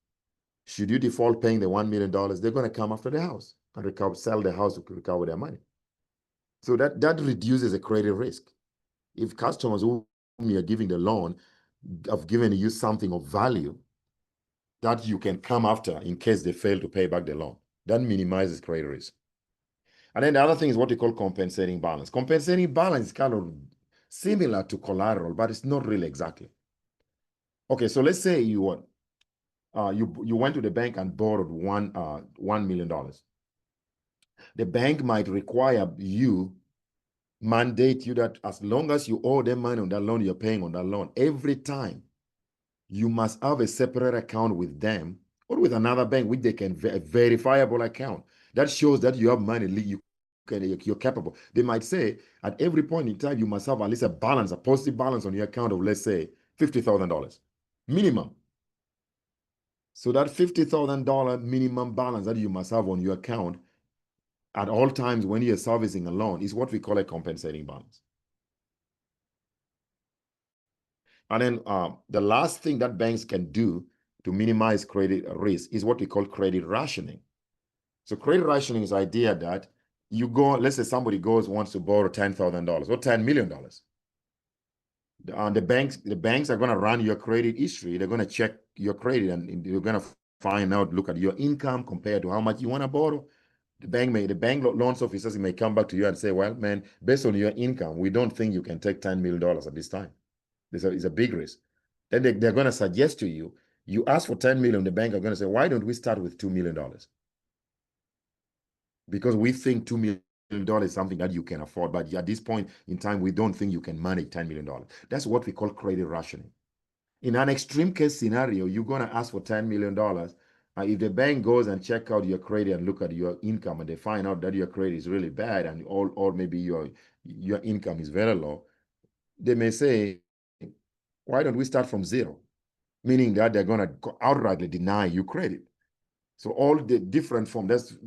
Should you default paying the $1 million, they're going to come after the house and sell the house to recover their money. So that reduces the credit risk. If customers whom you're giving the loan have given you something of value that you can come after in case they fail to pay back the loan, that minimizes credit risk. And then the other thing is what we call compensating balance. Compensating balance is kind of similar to collateral, but it's not really exactly. Okay, so let's say you went to the bank and borrowed $1 million. The bank might require you, mandate you that as long as you owe them money on that loan, you're paying on that loan. Every time you must have a separate account with them or with another bank, which they can, a verifiable account that shows that you have money, you're capable. They might say at every point in time, you must have at least a positive balance on your account of, let's say, $50,000 minimum. So that $50,000 minimum balance that you must have on your account at all times when you're servicing a loan is what we call a compensating balance. And then the last thing that banks can do to minimize credit risk is what we call credit rationing. So credit rationing is the idea that you go, let's say somebody wants to borrow $10,000 or $10 million. The banks are going to run your credit history. They're going to check your credit and you're going to find out, look at your income compared to how much you want to borrow. The bank loans officers may come back to you and say, well, man, based on your income, we don't think you can take $10 million at this time. It's a big risk. Then they're going to suggest to you, you ask for 10 million, the bank are going to say, why don't we start with $2 million? Because we think $2 million is something that you can afford. But at this point in time, we don't think you can manage $10 million. That's what we call credit rationing. In an extreme case scenario, you're going to ask for $10 million. If the bank goes and check out your credit and look at your income and they find out that your credit is really bad and or maybe your income is very low, they may say, why don't we start from zero? Meaning that they're going to outrightly deny you credit. So all the different forms,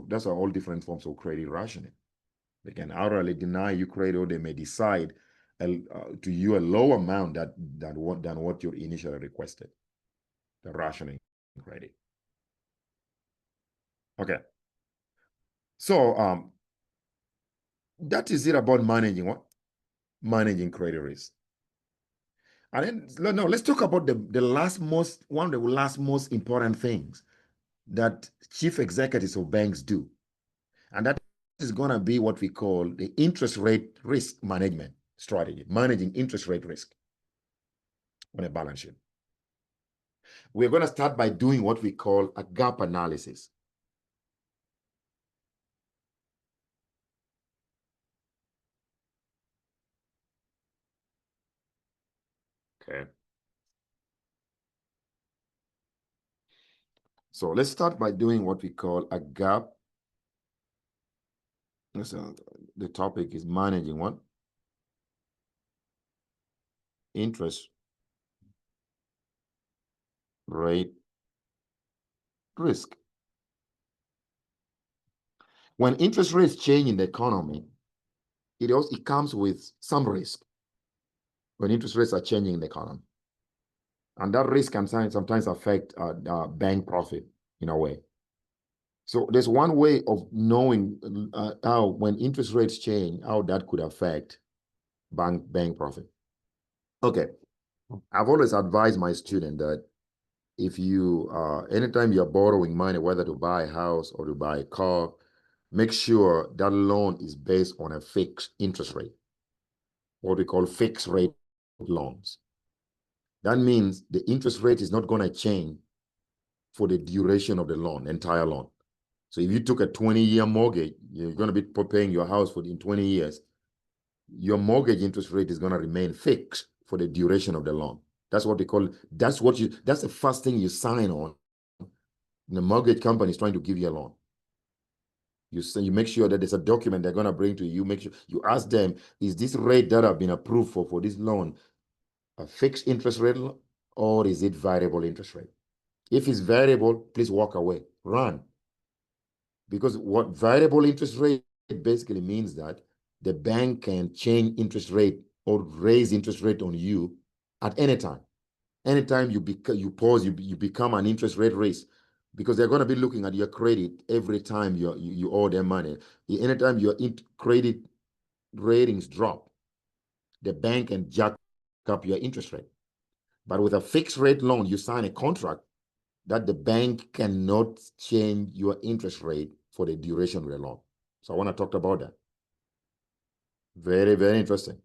those are all different forms of credit rationing. They can outrightly deny you credit, or they may decide to you a low amount than what you initially requested. The rationing credit. Okay. So that is it about managing what? Managing credit risk. And then no, let's talk about one of the last most important things that chief executives of banks do. And that is going to be what we call the interest rate risk management strategy, managing interest rate risk on a balance sheet. We're going to start by doing what we call a gap analysis. Okay. So let's start by doing what we call a gap. So the topic is managing what? Interest rate risk. When interest rates change in the economy, it comes with some risk when interest rates are changing in the economy. And that risk can sometimes affect bank profit in a way. So there's one way of knowing how, when interest rates change, how that could affect bank profit. Okay, I've always advised my student that if you, anytime you're borrowing money, whether to buy a house or to buy a car, make sure that loan is based on a fixed interest rate, what we call fixed rate loans. That means the interest rate is not going to change for the duration of the loan, entire loan. So if you took a 20-year mortgage, you're going to be paying your house in 20 years. Your mortgage interest rate is going to remain fixed for the duration of the loan. That's what they call, that's the first thing you sign on. The mortgage company is trying to give you a loan. You make sure that there's a document they're going to bring to you. Make sure you ask them, is this rate that I've been approved for this loan a fixed interest rate or is it variable interest rate? If it's variable, please walk away, run. Because what variable interest rate basically means that the bank can change interest rate or raise interest rate on you at any time. Anytime you pause, you become an interest rate risk, because they're going to be looking at your credit every time you owe them money. Anytime your credit ratings drop, the bank can jack up your interest rate. But with a fixed rate loan, you sign a contract that the bank cannot change your interest rate for the duration of the loan. So I want to talk about that. Very, very interesting.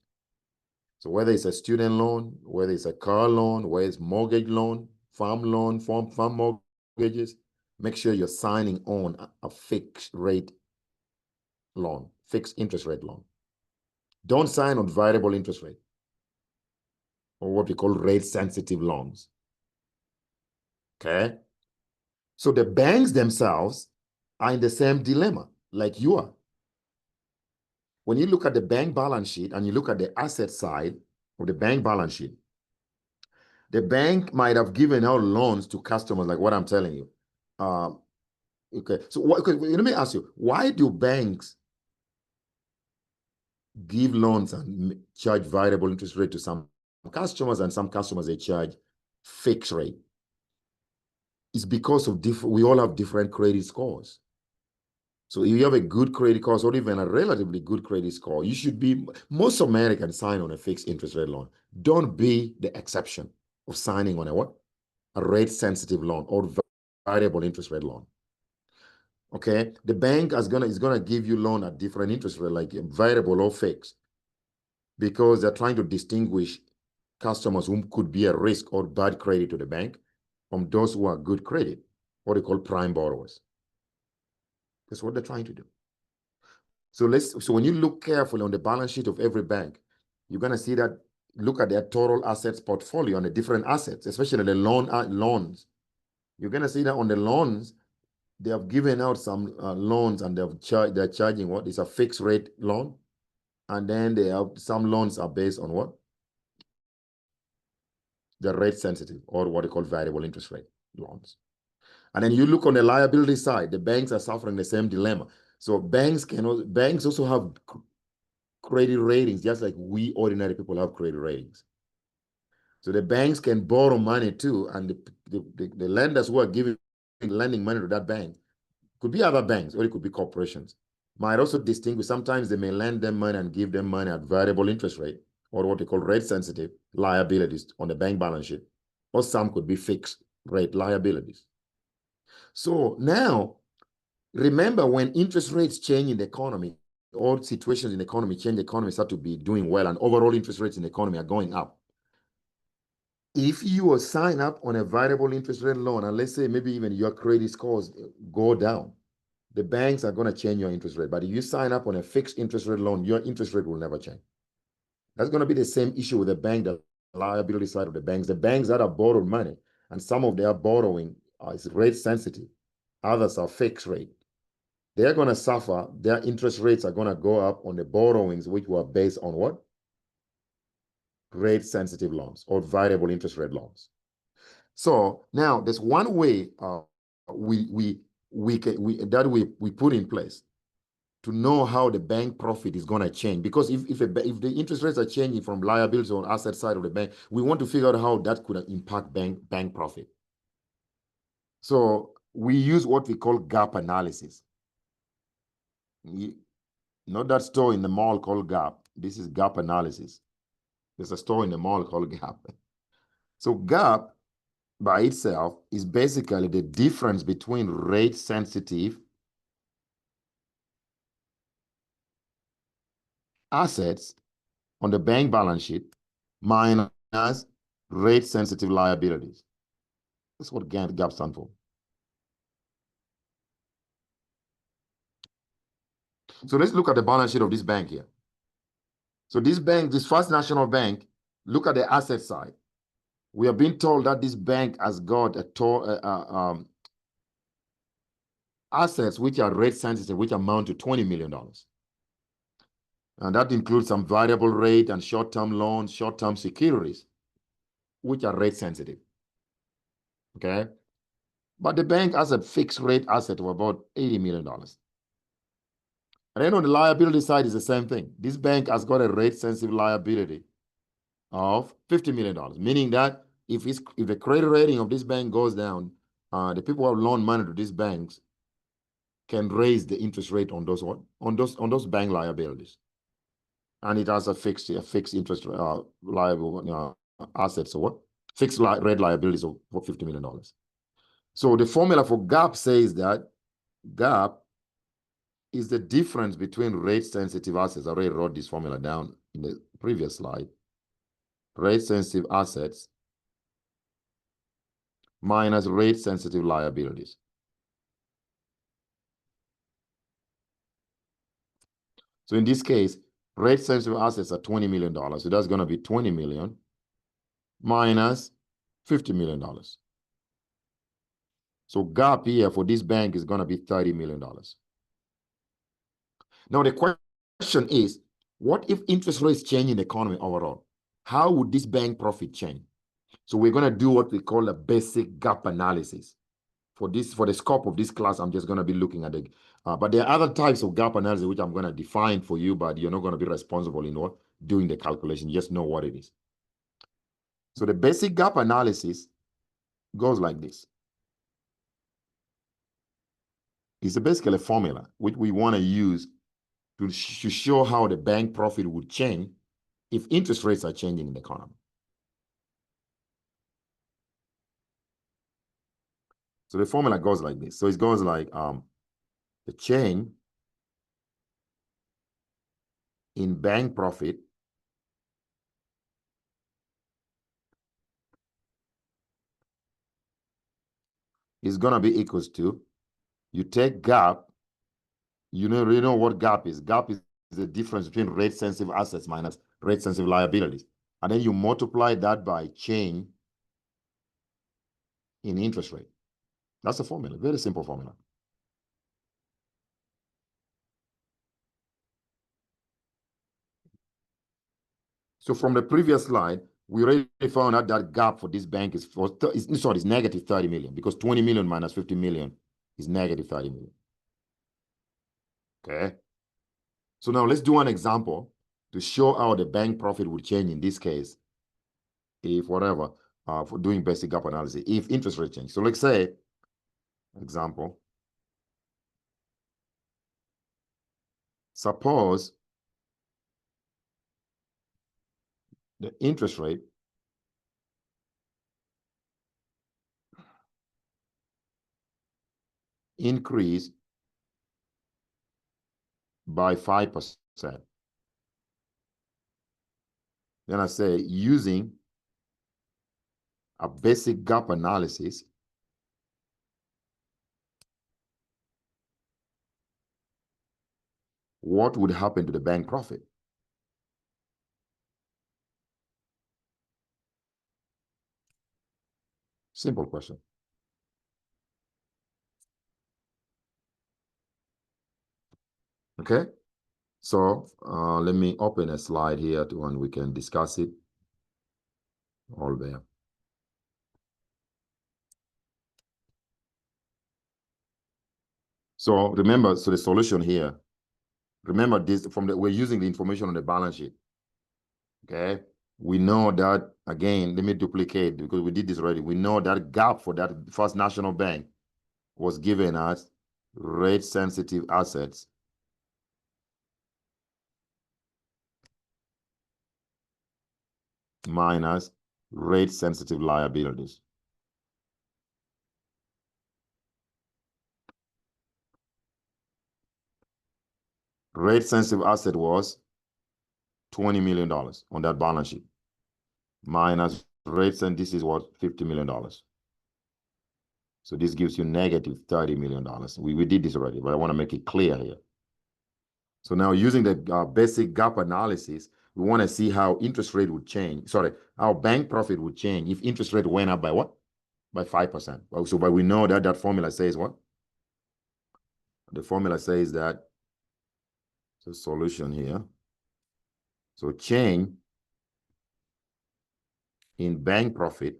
So whether it's a student loan, whether it's a car loan, whether it's mortgage loan, farm mortgages, make sure you're signing on a fixed rate loan, fixed interest rate loan. Don't sign on variable interest rate or what we call rate sensitive loans. Okay? So the banks themselves are in the same dilemma like you are. When you look at the bank balance sheet and you look at the asset side of the bank balance sheet, the bank might have given out loans to customers like what I'm telling you. Okay, so let me ask you, why do banks give loans and charge variable interest rate to some customers, and some customers they charge fixed rate? It's because of we all have different credit scores. So if you have a good credit score or even a relatively good credit score, you should be, most Americans sign on a fixed interest rate loan. Don't be the exception of signing on a what? A rate sensitive loan or variable interest rate loan. Okay, the bank is gonna give you loan at different interest rate, like variable or fixed, because they're trying to distinguish customers who could be a risk or bad credit to the bank from those who are good credit, what they call prime borrowers. That's what they're trying to do. So when you look carefully on the balance sheet of every bank, you're gonna see that, look at their total assets portfolio on the different assets, especially the loans. You're gonna see that on the loans, they have given out some loans and they're charging what is a fixed rate loan. And then they have some loans are based on what? The rate sensitive, or what they call variable interest rate loans. And then you look on the liability side, the banks are suffering the same dilemma. So banks also have credit ratings, just like we ordinary people have credit ratings. So the banks can borrow money too, and the lenders who are lending money to that bank could be other banks, or it could be corporations. Might also distinguish, sometimes they may lend them money and give them money at variable interest rate, or what they call rate sensitive liabilities on the bank balance sheet, or some could be fixed rate liabilities. So now, remember, when interest rates change in the economy, all situations in the economy change, the economy start to be doing well, and overall interest rates in the economy are going up. If you sign up on a variable interest rate loan, and let's say maybe even your credit scores go down, the banks are going to change your interest rate. But if you sign up on a fixed interest rate loan, your interest rate will never change. That's going to be the same issue with the bank, the liability side of the banks. The banks that are borrowed money, and some of their borrowing is rate sensitive, others are fixed rate. They're going to suffer. Their interest rates are going to go up on the borrowings, which were based on what? Rate sensitive loans or variable interest rate loans. So now there's one way we put in place to know how the bank profit is going to change. Because if the interest rates are changing from liabilities on asset side of the bank, we want to figure out how that could impact bank profit. So we use what we call gap analysis. Not that store in the mall called Gap. This is gap analysis. There's a store in the mall called Gap. So Gap by itself is basically the difference between rate sensitive assets on the bank balance sheet minus rate sensitive liabilities. That's what gap stands for. So let's look at the balance sheet of this bank here. So this bank, this First National Bank, look at the asset side. We have been told that this bank has got assets which are rate sensitive, which amount to $20 million. And that includes some variable rate and short-term loans, short-term securities, which are rate sensitive. Okay? But the bank has a fixed rate asset of about $80 million. And then on the liability side is the same thing. This bank has got a rate sensitive liability of $50 million, meaning that if the credit rating of this bank goes down, the people who have loaned money to these banks can raise the interest rate on those bank liabilities, and it has a fixed interest liable assets or what fixed rate liabilities of $50 million. So the formula for gap says that gap is the difference between rate sensitive assets. I already wrote this formula down in the previous slide. Rate sensitive assets minus rate sensitive liabilities. So in this case, rate sensitive assets are $20 million. So that's going to be 20 million minus $50 million. So gap here for this bank is going to be $30 million. Now the question is, what if interest rates change in the economy overall? How would this bank profit change? So we're going to do what we call a basic gap analysis. For the scope of this class, I'm just going to be looking at it. But there are other types of gap analysis which I'm going to define for you, but you're not going to be responsible in doing the calculation. Just know what it is. So the basic gap analysis goes like this. It's basically a formula which we want to use to show how the bank profit would change if interest rates are changing in the economy. So the formula goes like this. So it goes like the change in bank profit is going to be equals to, you take gap, you know what gap is. Gap is the difference between rate sensitive assets minus rate sensitive liabilities. And then you multiply that by change in interest rate. That's the formula, very simple formula. So from the previous slide, we already found out that gap for this bank is negative 30 million, because 20 million minus 50 million is negative 30 million. Okay. So now let's do an example to show how the bank profit would change in this case if whatever, for doing basic gap analysis, if interest rate change. So let's say, example, suppose the interest rate increase by 5%. Then I say, using a basic gap analysis, what would happen to the bank profit? Simple question. Okay, so let me open a slide here and we can discuss it all there. So remember, so the solution here, remember this we're using the information on the balance sheet. Okay, we know that, again, let me duplicate because we did this already. We know that gap for that First National Bank was given as rate sensitive assets minus rate sensitive liabilities. Rate sensitive asset was $20 million on that balance sheet. Minus rates, and this is what, $50 million. So this gives you negative $30 million. We did this already, but I want to make it clear here. So now using the basic gap analysis, we want to see how interest rate would change. Sorry, how bank profit would change if interest rate went up by what? By 5%. So, but we know that that formula says what? The formula says that the solution here. So change in bank profit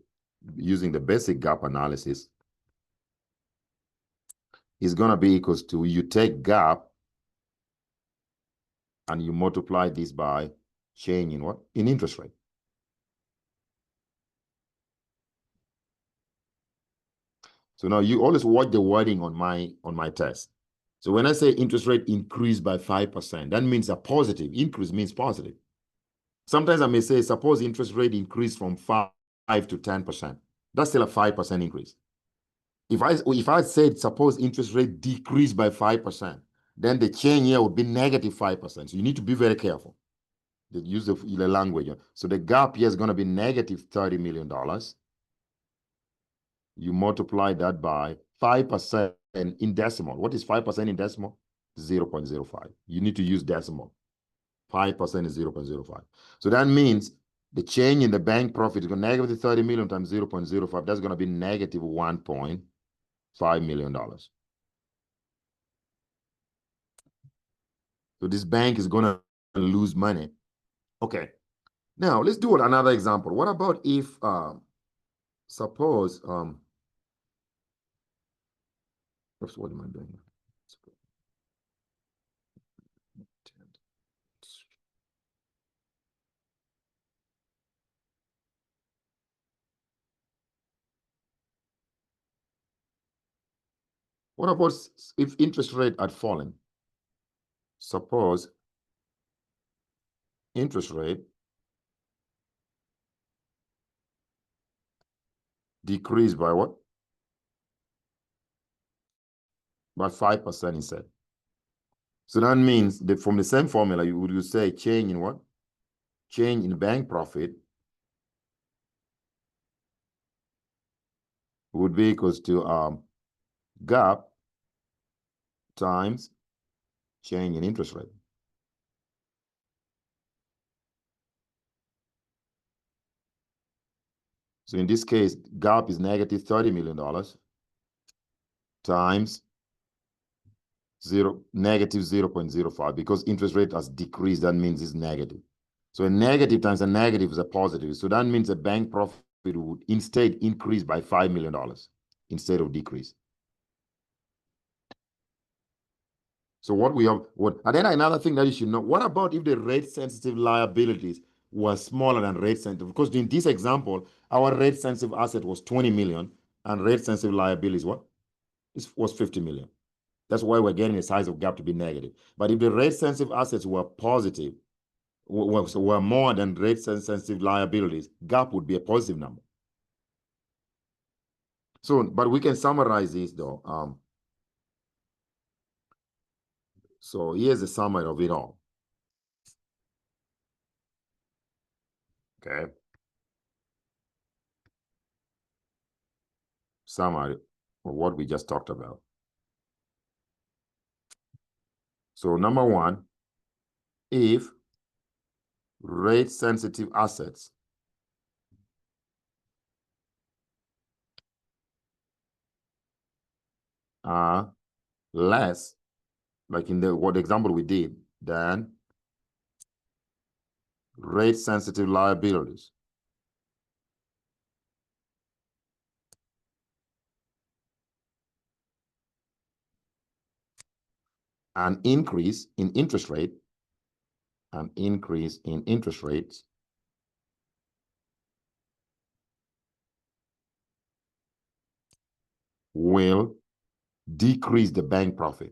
using the basic gap analysis is going to be equals to, you take gap and you multiply this by change in what? In interest rate. So now you always watch the wording on my test. So when I say interest rate increased by 5%, that means a positive. Increase means positive. Sometimes I may say, suppose interest rate increased from 5 to 10%. That's still a 5% increase. If I said, suppose interest rate decreased by 5%, then the change here would be negative 5%. So you need to be very careful. The use of the language. So the gap here is going to be negative $30 million. You multiply that by 5% in decimal. What is 5% in decimal? 0.05. You need to use decimal. 5% is 0.05. So that means the change in the bank profit is going to negative 30 million times 0.05. That's going to be negative $1.5 million. So this bank is going to lose money. Okay. Now let's do another example. What about if, suppose, oops, what am I doing? What about if interest rate had fallen? Suppose interest rate decreased by what? By 5% instead. So that means that from the same formula, you would say change in what? Change in bank profit would be equals to gap times change in interest rate. So in this case, gap is negative $30 million times negative 0.05, because interest rate has decreased. That means it's negative. So a negative times a negative is a positive. So that means the bank profit would instead increase by $5 million instead of decrease. So what we have, and then another thing that you should know, what about if the rate sensitive liabilities were smaller than rate sensitive? Because in this example, our rate sensitive asset was 20 million and rate sensitive liabilities was 50 million. That's why we're getting the size of gap to be negative. But if the rate sensitive assets were positive, were more than rate sensitive liabilities, gap would be a positive number. So, but we can summarize this though. So here's the summary of it all. Okay. Summary of what we just talked about. So number one, if rate sensitive assets are less, like in what example we did, than rate sensitive liabilities, an increase in interest rate, an increase in interest rates will decrease the bank profit,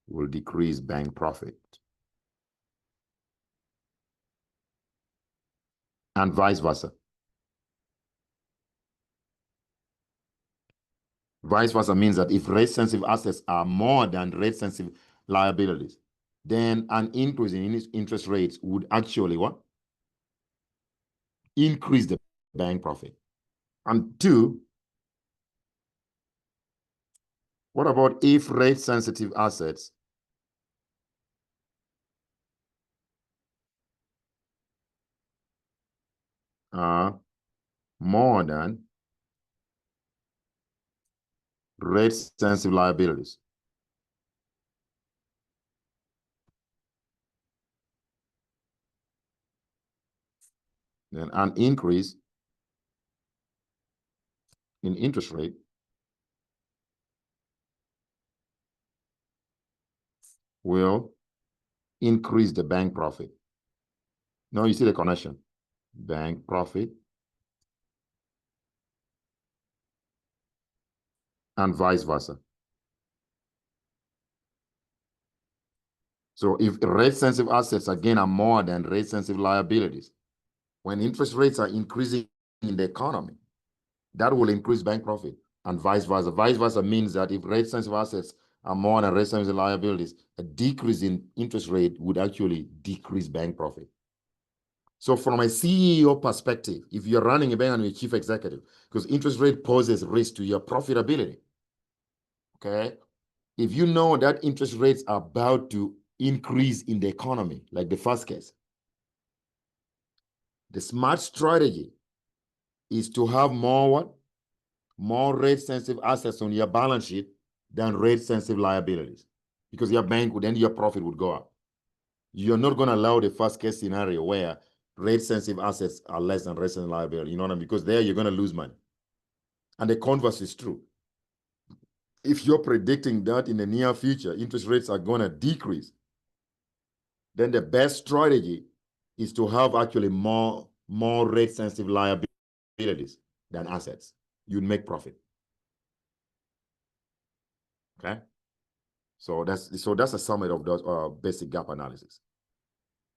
will decrease bank profit, and vice versa. Vice versa means that if rate sensitive assets are more than rate sensitive liabilities, then an increase in interest rates would actually what? Increase the bank profit. And two, what about if rate sensitive assets are more than rate sensitive liabilities? Then an increase in interest rate will increase the bank profit. Now you see the connection. Bank profit and vice versa. So if rate-sensitive assets, again, are more than rate-sensitive liabilities, when interest rates are increasing in the economy, that will increase bank profit and vice versa. Vice versa means that if rate-sensitive assets are more than rate-sensitive liabilities, a decrease in interest rate would actually decrease bank profit. So from a CEO perspective, if you're running a bank and you're a chief executive, because interest rate poses risk to your profitability, okay? If you know that interest rates are about to increase in the economy, like the first case, the smart strategy is to have more what? More rate-sensitive assets on your balance sheet than rate-sensitive liabilities, because your bank would, then your profit would go up. You're not going to allow the first case scenario where rate-sensitive assets are less than rate-sensitive liability. You know what I mean? Because there you're going to lose money. And the converse is true. If you're predicting that in the near future, interest rates are going to decrease, then the best strategy is to have actually more rate-sensitive liabilities than assets. You'd make profit. Okay? So that's a summary of those basic gap analysis.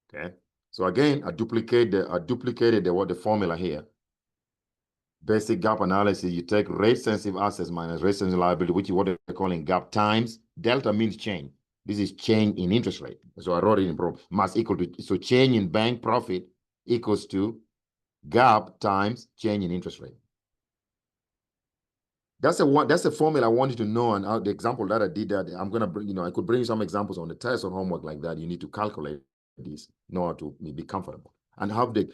Okay? So again, I duplicated the formula here. Basic gap analysis, you take rate-sensitive assets minus rate-sensitive liability, which is what they're calling gap, times delta means change. This is change in interest rate. So I wrote it in problem. Must equal to, so change in bank profit equals to gap times change in interest rate. That's a formula I want you to know. And the example that I did, that I'm gonna bring, I could bring you some examples on the test or homework like that. You need to calculate this in order to be comfortable and have the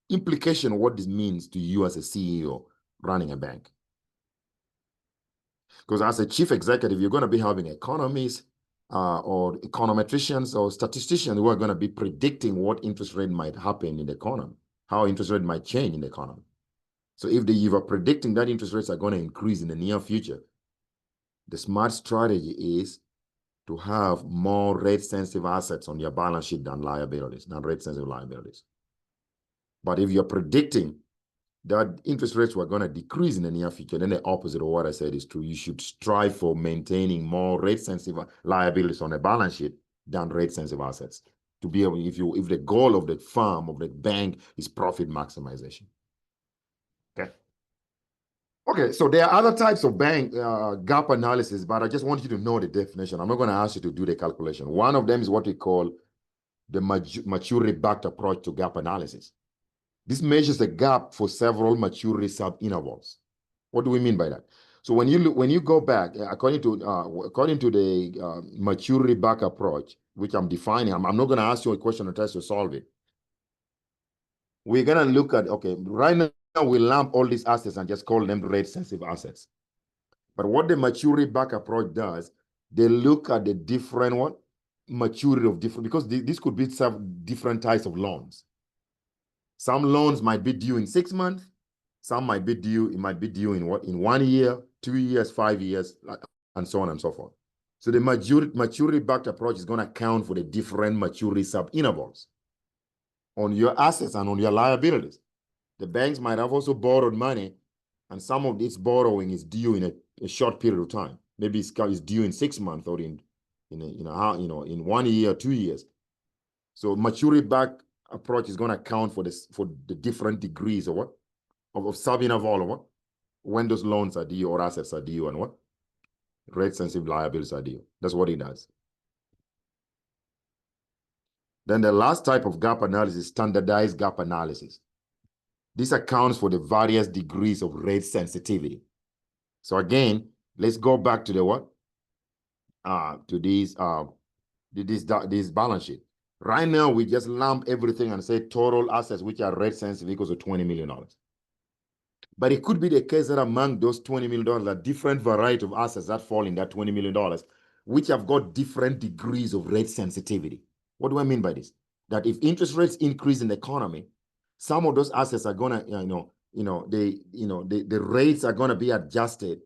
implication of what this means to you as a CEO running a bank. Because as a chief executive, you're going to be having economists or econometricians or statisticians who are going to be predicting what interest rate might happen in the economy, how interest rate might change in the economy. So if you are predicting that interest rates are going to increase in the near future, the smart strategy is to have more rate-sensitive assets on your balance sheet than liabilities, than rate-sensitive liabilities. But if you're predicting that interest rates were going to decrease in the near future, then the opposite of what I said is true. You should strive for maintaining more rate-sensitive liabilities on a balance sheet than rate-sensitive assets to be able, if the goal of the firm, of the bank, is profit maximization. Okay. Okay, so there are other types of bank gap analysis, but I just want you to know the definition. I'm not going to ask you to do the calculation. One of them is what we call the maturity-backed approach to gap analysis. This measures the gap for several maturity sub-intervals. What do we mean by that? So when you go back, according to the maturity back approach, which I'm defining, I'm not going to ask you a question and try to solve it. We're going to look at, okay, right now we lump all these assets and just call them rate-sensitive assets. But what the maturity back approach does, they look at the different maturity of different, because this could be some different types of loans. Some loans might be due in 6 months. Some might be due, it might be due in 1 year, 2 years, 5 years, and so on and so forth. So the maturity-backed approach is going to account for the different maturity sub-intervals on your assets and on your liabilities. The banks might have also borrowed money, and some of this borrowing is due in a short period of time. Maybe it's due in 6 months or in 1 year, 2 years. So maturity-backed approach is going to account for the different degrees of sub-interval of when those loans are due or assets are due and rate-sensitive liabilities are due. That's what it does. Then the last type of gap analysis, standardized gap analysis. This accounts for the various degrees of rate sensitivity. So again, let's go back to the what? To this balance sheet. Right now, we just lump everything and say total assets which are rate sensitive equals to $20 million. But it could be the case that among those $20 million, there are different variety of assets that fall in that $20 million, which have got different degrees of rate sensitivity. What do I mean by this? That if interest rates increase in the economy, some of those assets are gonna, the rates are gonna be adjusted,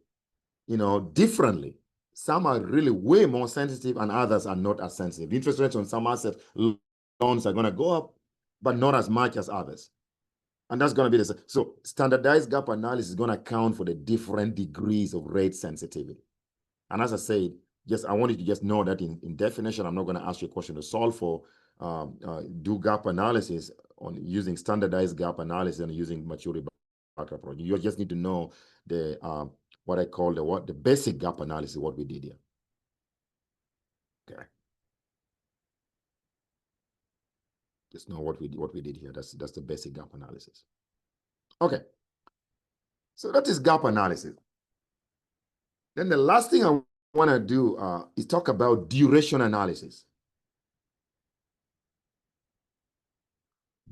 differently. Some are really way more sensitive and others are not as sensitive. Interest rates on some assets, loans are gonna go up, but not as much as others. And that's going to be the same. So standardized gap analysis is going to account for the different degrees of rate sensitivity. And as I said, I want you to just know that in definition, I'm not going to ask you a question to solve for, do gap analysis on using standardized gap analysis and using maturity backed approach. You just need to know the what I call the basic gap analysis, what we did here. Okay. Just know what we did here. That's the basic gap analysis. Okay. So that is gap analysis. Then the last thing I want to do is talk about duration analysis.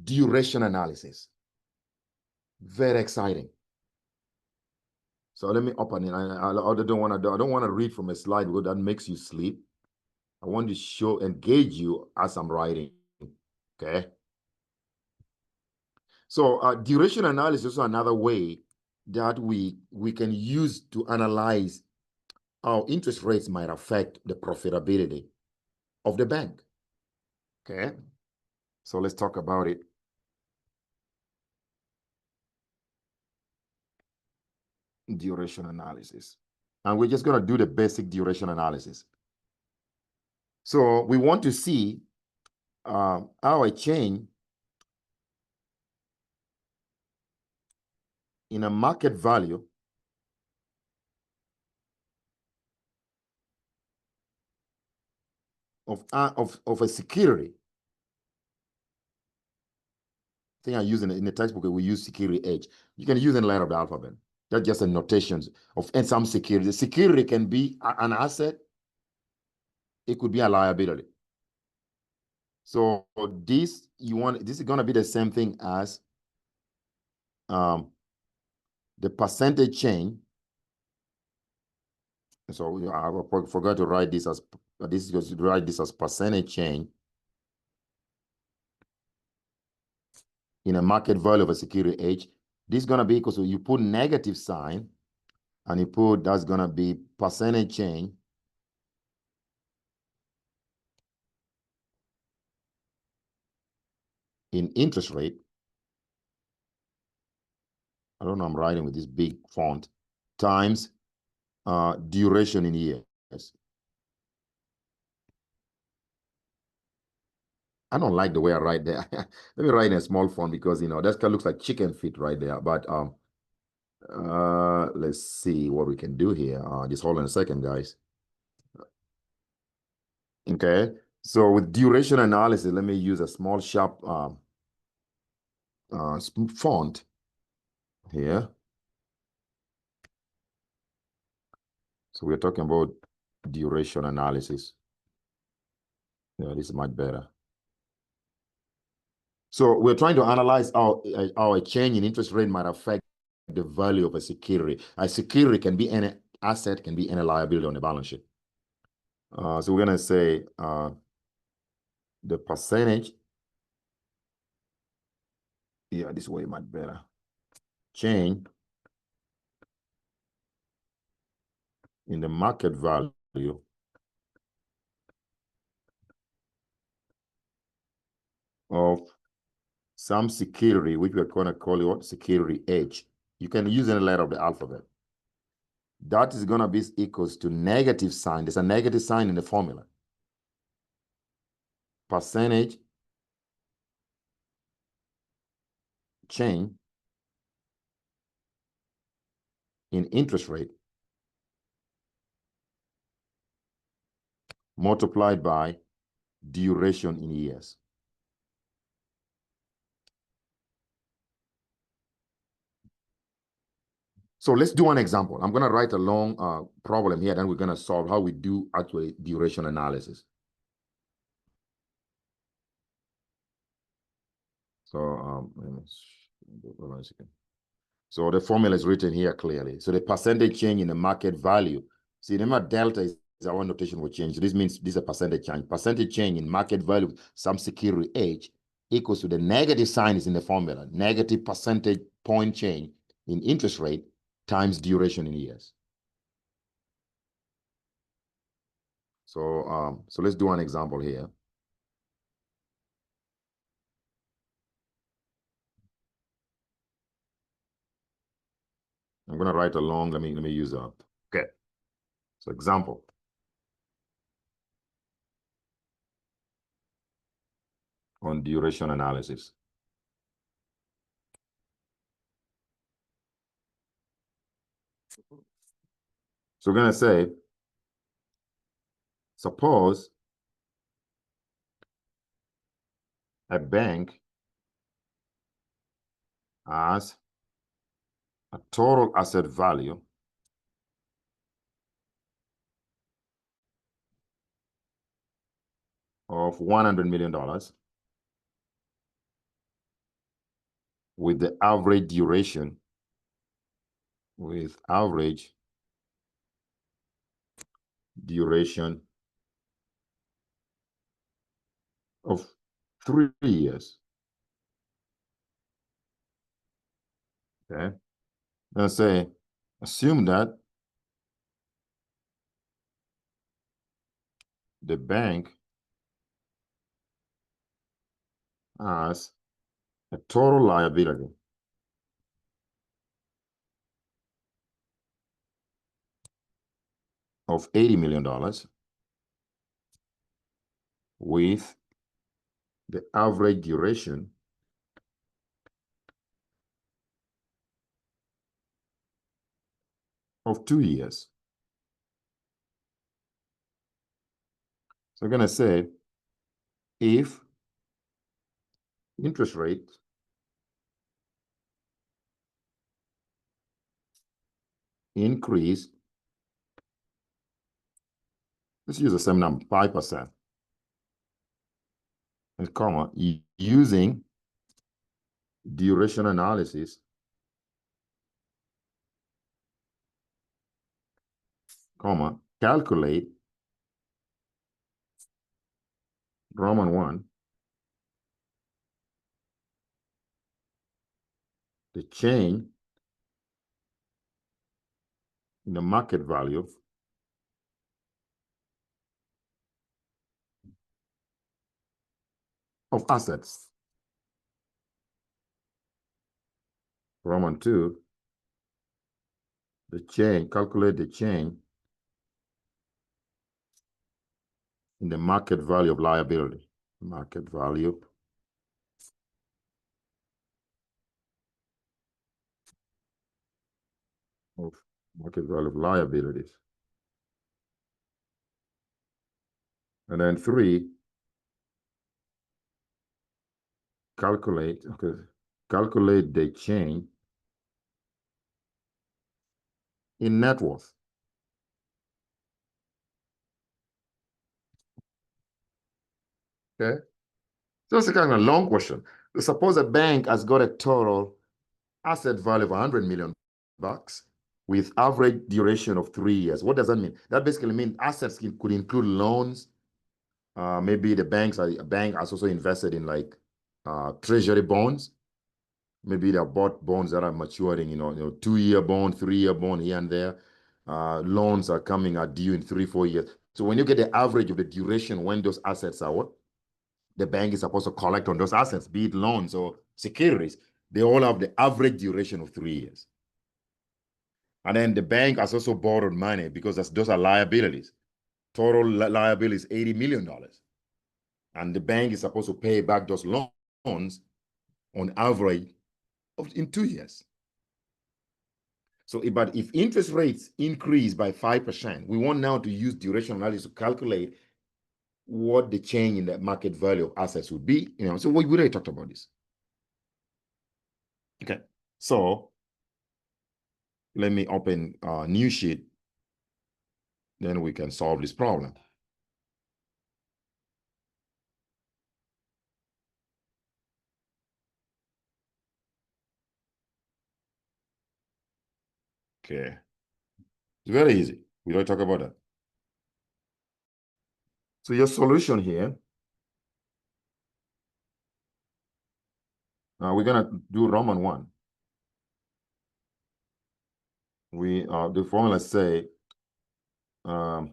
Duration analysis. Very exciting. So let me open it. I don't want to read from a slide because that makes you sleep. I want to engage you as I'm writing. Okay. So duration analysis is another way that we can use to analyze how interest rates might affect the profitability of the bank. Okay. So let's talk about it. Duration analysis. And we're just going to do the basic duration analysis. So we want to see how a change in a market value of a security. I think I use in the textbook, we use security H. You can use in the letter of the alphabet. That's just a notation of some security. The security can be an asset. It could be a liability. So this is going to be the same thing as the percentage change. So I forgot to write this as percentage change in a market value of a security H. This is going to be equal to, you put negative sign and you put, that's going to be percentage change in interest rate. I don't know, I'm writing with this big font, times duration in years. I don't like the way I write there. Let me write in a small font because, that kind of looks like chicken feet right there. But let's see what we can do here. Just hold on a second, guys. Okay, so with duration analysis, let me use a small sharp font here. So we're talking about duration analysis. Yeah, this is much better. So we're trying to analyze how a change in interest rate might affect the value of a security. A security can be any asset, can be any liability on the balance sheet. So we're going to say the percentage. Yeah, this way much better. Change in the market value of some security, which we're going to call it what? Security H. You can use any letter of the alphabet. That is going to be equals to negative sign. There's a negative sign in the formula. Percentage change in interest rate multiplied by duration in years. So let's do an example. I'm going to write a long problem here, then we're going to solve how we do actually duration analysis. So hold on a second. So the formula is written here clearly. So the percentage change in the market value. See, remember delta is our notation will change. This means this is a percentage change. Percentage change in market value, some security H, equals to the negative sign is in the formula. Negative percentage point change in interest rate times duration in years. So let's do an example here. I'm going to write a long, let me use that. Okay. So example. On duration analysis. So we're going to say, suppose a bank has a total asset value of $100 million with the average duration of 3 years. Okay. Let's say, assume that the bank has a total liability of $80 million with the average duration of 2 years. So we're going to say, if interest rate increase, let's use the same number, 5%, and comma, using duration analysis, comma, calculate Roman 1, the change in the market value of assets. Roman 2, the change, calculate the change in the market value of liability. Market value of liabilities. And then 3, calculate the change in net worth. Okay. So it's a kind of a long question. Suppose a bank has got a total asset value of $100 million with average duration of 3 years. What does that mean? That basically means assets could include loans. Maybe the bank has also invested in like treasury bonds. Maybe they bought bonds that are maturing, 2-year bond, 3-year bond here and there. Loans are coming are due in 3-4 years. So when you get the average of the duration when those assets are what the bank is supposed to collect on those assets, be it loans or securities, they all have the average duration of 3 years. And then the bank has also borrowed money because those are liabilities. Total liability is $80 million. And the bank is supposed to pay back those loans on average in 2 years. So, but if interest rates increase by 5%, we want now to use duration analysis to calculate what the change in the market value of assets would be. So we already talked about this. Okay, so let me open a new sheet. Then we can solve this problem. Okay. It's very easy. We don't talk about that. So your solution here, we're gonna do Roman 1. The formula say the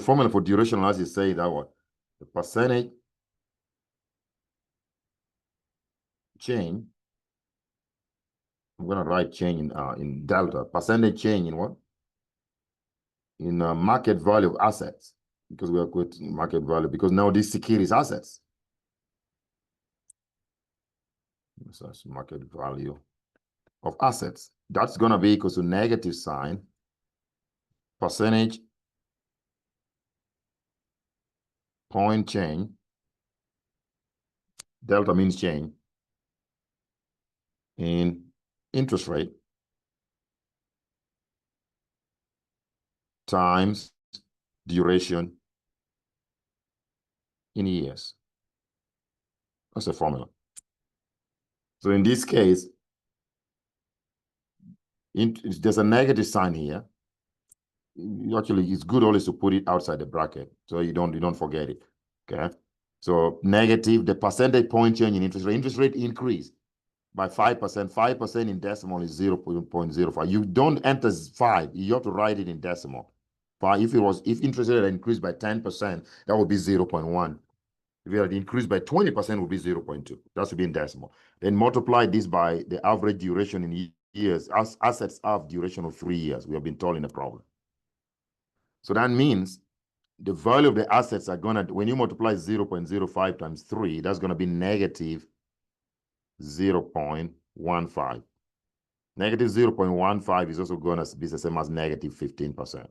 formula for duration analysis say that what the percentage change. I'm gonna write change in delta, percentage change in what? In market value of assets, because we are with market value, because now this securities assets. So that's market value of assets. That's gonna be equal to negative sign, percentage point change, delta means change, in interest rate times duration in years. That's the formula. So in this case, there's a negative sign here. Actually, it's good always to put it outside the bracket so you don't forget it. Okay. So negative, the percentage point change in interest rate. Interest rate increase by 5%. 5% in decimal is 0.05. You don't enter 5. You have to write it in decimal. If interest rate increased by 10%, that would be 0.1. If it had increased by 20%, it would be 0.2. That should be in decimal. Then multiply this by the average duration in years. Assets have duration of 3 years. We have been told in the problem. So that means the value of the assets are gonna, when you multiply 0.05 times 3, that's gonna be negative 0.15. Negative 0.15 is also gonna be the same as negative 15%.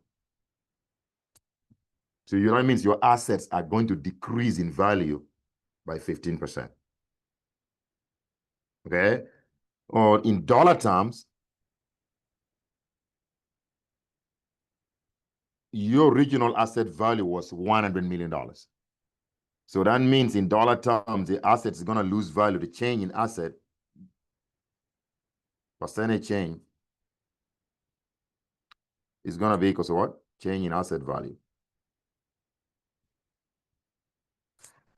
So you know what means your assets are going to decrease in value by 15%. Okay? Or in dollar terms, your original asset value was $100 million. So that means in dollar terms, the asset is going to lose value. The change in asset, percentage change, is going to be equal to what? Change in asset value.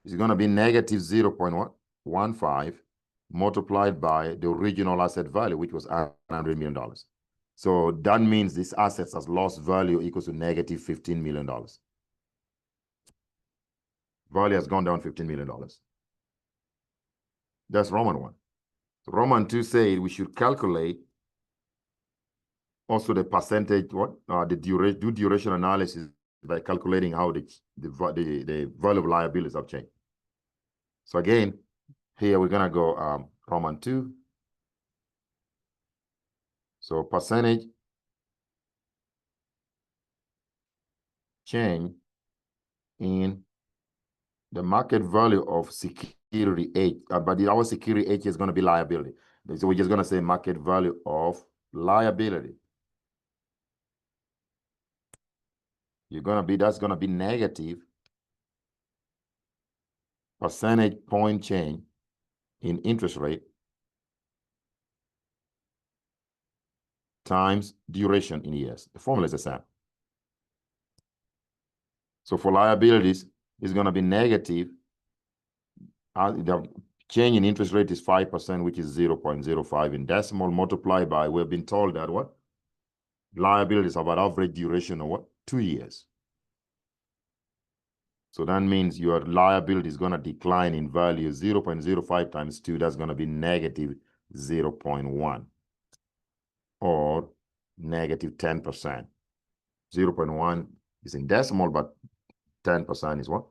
It's going to be negative 0.15 multiplied by the original asset value, which was $100 million. So that means this assets has lost value equals to negative $15 million. Value has gone down $15 million. That's Roman 1. So Roman 2 said we should calculate also the percentage, do duration analysis by calculating how the value of liabilities have changed. So again, here we're gonna go Roman 2. So percentage change in the market value of security H, but our security H is going to be liability. So we're just going to say market value of liability. That's going to be negative percentage point change in interest rate times duration in years. The formula is the same. So for liabilities, it's going to be negative. The change in interest rate is 5%, which is 0.05 in decimal, multiplied by, we've been told that what? Liabilities have an average duration of what? 2 years. So that means your liability is going to decline in value. 0.05 times 2, that's going to be negative 0.1 or negative 10%. 0.1 is in decimal, but 10% is what?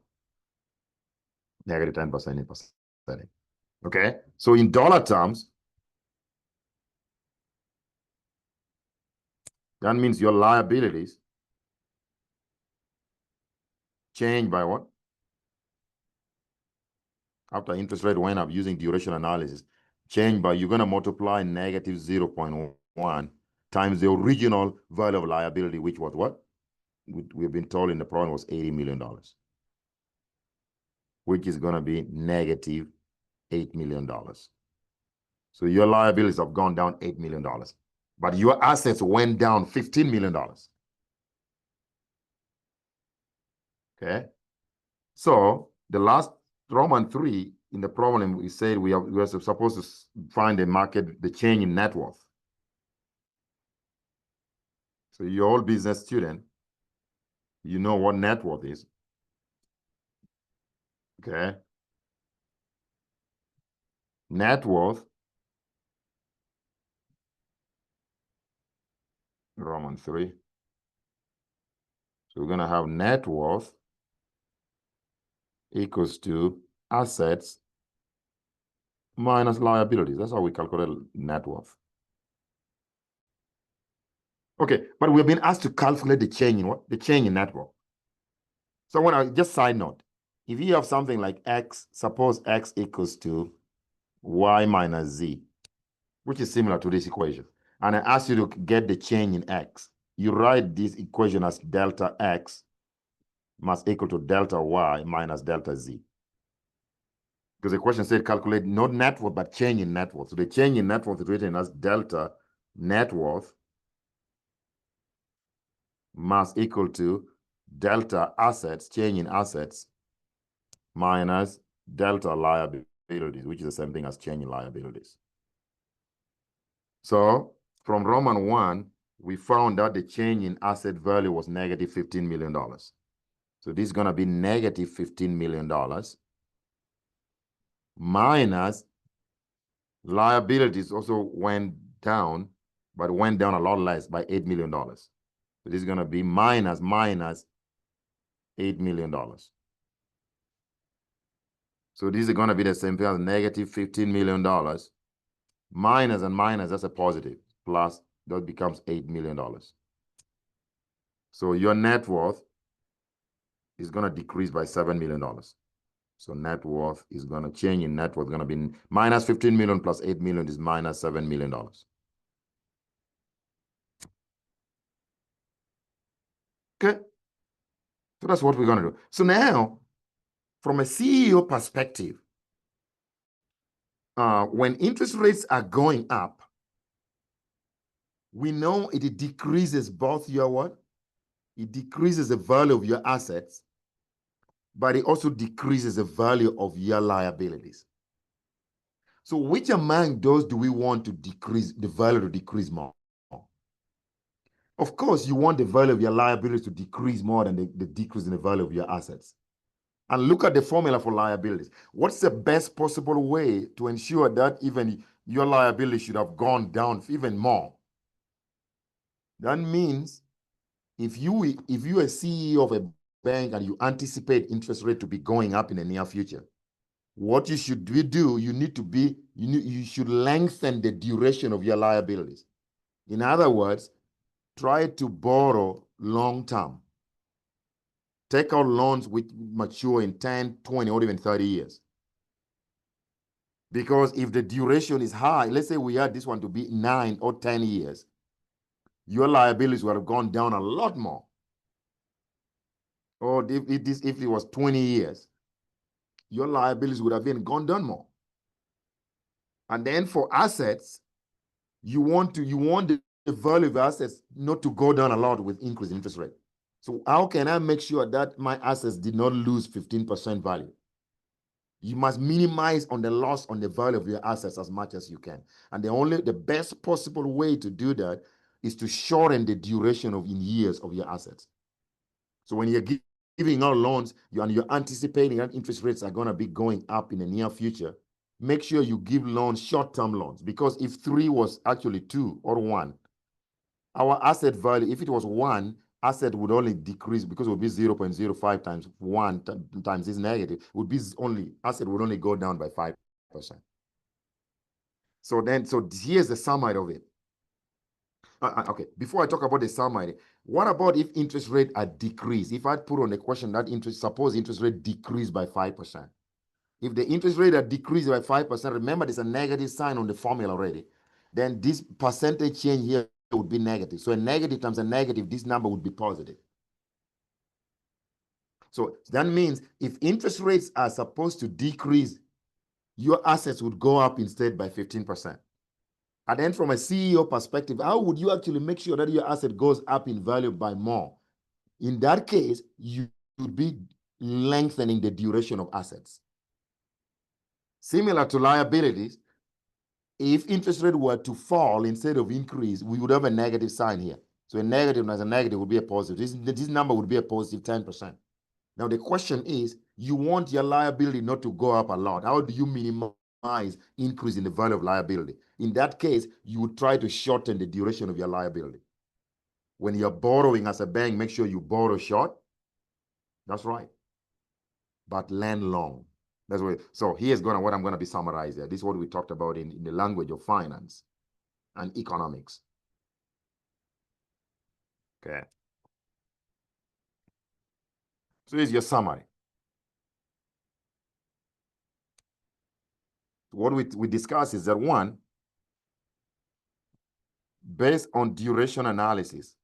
Negative 10% in percentage. Okay, so in dollar terms, that means your liabilities change by what? After interest rate went up using duration analysis, change by, you're going to multiply negative 0.1 1 times the original value of liability, which was what? We've been told in the problem was $80 million, which is going to be negative $8 million. So your liabilities have gone down $8 million, but your assets went down $15 million. Okay. So the last Roman 3 in the problem, we said we are supposed to find the change in net worth. So you're all business student, you know what net worth is. Okay. Net worth, Roman 3. So we're going to have net worth equals to assets minus liabilities. That's how we calculate net worth. Okay, but we've been asked to calculate the change in what? The change in net worth. So when I just side note, if you have something like X, suppose X equals to Y minus Z, which is similar to this equation, and I ask you to get the change in X, you write this equation as delta X must equal to delta Y minus delta Z. Because the question said calculate not net worth, but change in net worth. So the change in net worth is written as delta net worth must equal to delta assets, change in assets, minus delta liabilities, which is the same thing as change in liabilities. So from Roman 1, we found that the change in asset value was negative $15 million. So this is going to be negative $15 million minus liabilities also went down, but went down a lot less by $8 million. So this is going to be minus $8 million. So this is going to be the same thing as negative $15 million. Minus and minus, that's a positive. Plus, that becomes $8 million. So your net worth is going to decrease by $7 million. So net worth is going to change in net worth, going to be minus 15 million plus 8 million is minus $7 million. Okay. So that's what we're going to do. So now, from a CEO perspective, when interest rates are going up, we know it decreases both your what? It decreases the value of your assets, but it also decreases the value of your liabilities. So which among those do we want to decrease, the value to decrease more? Of course, you want the value of your liabilities to decrease more than the decrease in the value of your assets. And look at the formula for liabilities. What's the best possible way to ensure that even your liability should have gone down even more? That means if you are CEO of a bank and you anticipate interest rate to be going up in the near future, what you should do, you should lengthen the duration of your liabilities. In other words, try to borrow long-term. Take out loans which mature in 10, 20, or even 30 years. Because if the duration is high, let's say we had this one to be 9 or 10 years, your liabilities would have gone down a lot more. Or if it was 20 years, your liabilities would have been gone down more. And then for assets, you want the value of assets not to go down a lot with increase in interest rate. So how can I make sure that my assets did not lose 15% value? You must minimize on the loss on the value of your assets as much as you can. And the best possible way to do that is to shorten the duration in years of your assets. So when you're giving out loans and you're anticipating that interest rates are going to be going up in the near future, make sure you give loans, short-term loans, because if 3 was actually 2 or 1, our asset value, if it was 1, asset would only decrease because it would be 0.05 times 1 times this negative, asset would only go down by 5%. So here's the summary of it. Okay, before I talk about the summary, what about if interest rate are decreased? If I put on the question that suppose interest rate decreased by 5%. If the interest rate are decreased by 5%, remember there's a negative sign on the formula already. then this percentage change here would be negative. So in negative times a negative, this number would be positive. So that means if interest rates are supposed to decrease, your assets would go up instead by 15%. And then from a CEO perspective, how would you actually make sure that your asset goes up in value by more? In that case, you would be lengthening the duration of assets. Similar to liabilities, if interest rate were to fall instead of increase, we would have a negative sign here. So a negative as a negative would be a positive. This number would be a positive 10%. Now the question is, you want your liability not to go up a lot. How do you minimize increase in the value of liability? In that case, you would try to shorten the duration of your liability. When you're borrowing as a bank, make sure you borrow short. That's right. But lend long. That's what. So here's what I'm going to be summarized here. This is what we talked about in the language of finance and economics. Okay. So here's your summary. What we discuss is that one, based on duration analysis,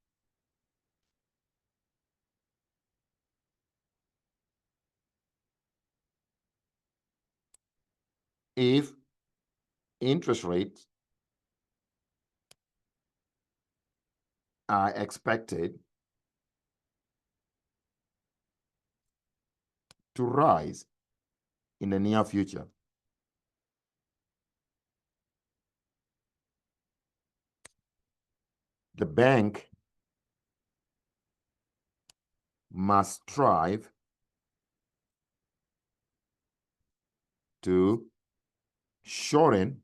if interest rates are expected to rise in the near future, the bank must strive to shorten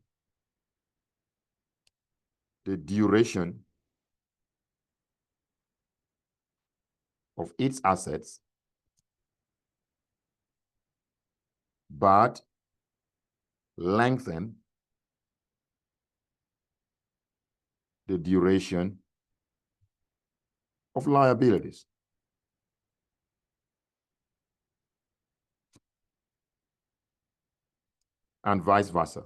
the duration of its assets, but lengthen the duration of liabilities. And vice versa.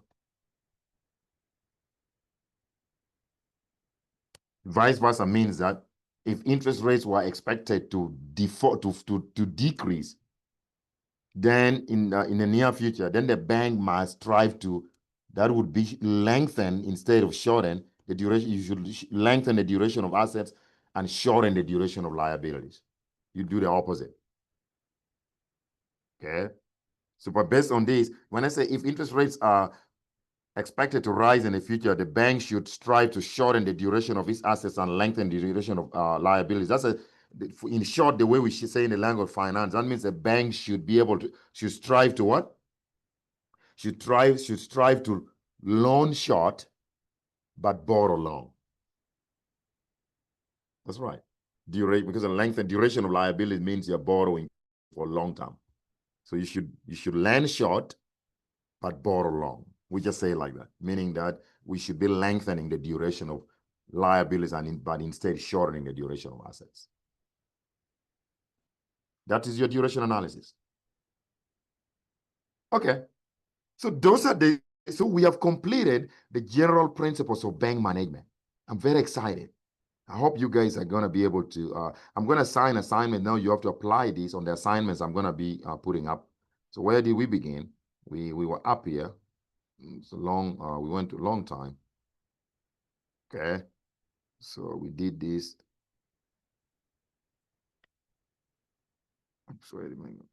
Vice versa means that if interest rates were expected to default to decrease, then in the near future, then the bank must strive to, that would be lengthen instead of shorten the duration. You should lengthen the duration of assets and shorten the duration of liabilities. You do the opposite. Okay. So, but based on this, when I say if interest rates are expected to rise in the future, the bank should strive to shorten the duration of its assets and lengthen the duration of liabilities. That's in short, the way we should say in the language of finance. That means the bank should be able to, should strive to what? Should strive to loan short, but borrow long. That's right. Because the length and duration of liability means you're borrowing for a long time. So you should lend short, but borrow long. We just say it like that, meaning that we should be lengthening the duration of liabilities but instead shortening the duration of assets. That is your duration analysis. Okay. So so we have completed the general principles of bank management. I'm very excited. I hope you guys are going to be able to, I'm going to assign assignment. Now you have to apply these on the assignments I'm going to be putting up. So where did we begin? We were up here. It's a long, we went to a long time. Okay. So we did this. Wait a minute.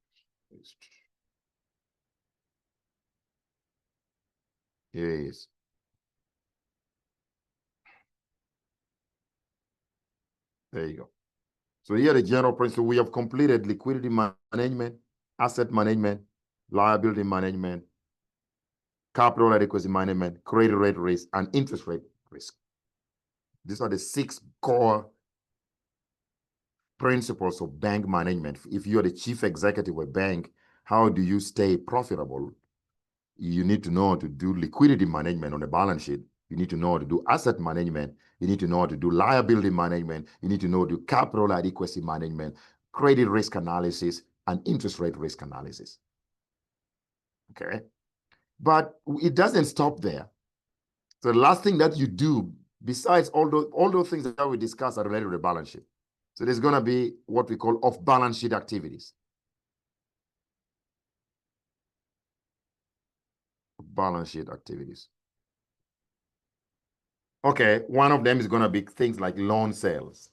Here it is. There you go. So here the general principle, we have completed liquidity management, asset management, liability management, capital adequacy management, credit rate risk, and interest rate risk. These are the 6 core principles of bank management. If you're the chief executive of a bank, how do you stay profitable? You need to know how to do liquidity management on the balance sheet. You need to know how to do asset management. You need to know how to do liability management. You need to know how to do capital adequacy management, credit risk analysis, and interest rate risk analysis. Okay. But it doesn't stop there. So the last thing that you do, besides all those things that we discussed, are related to the balance sheet. So there's going to be what we call off-balance sheet activities. Balance sheet activities. Okay, one of them is going to be things like loan sales.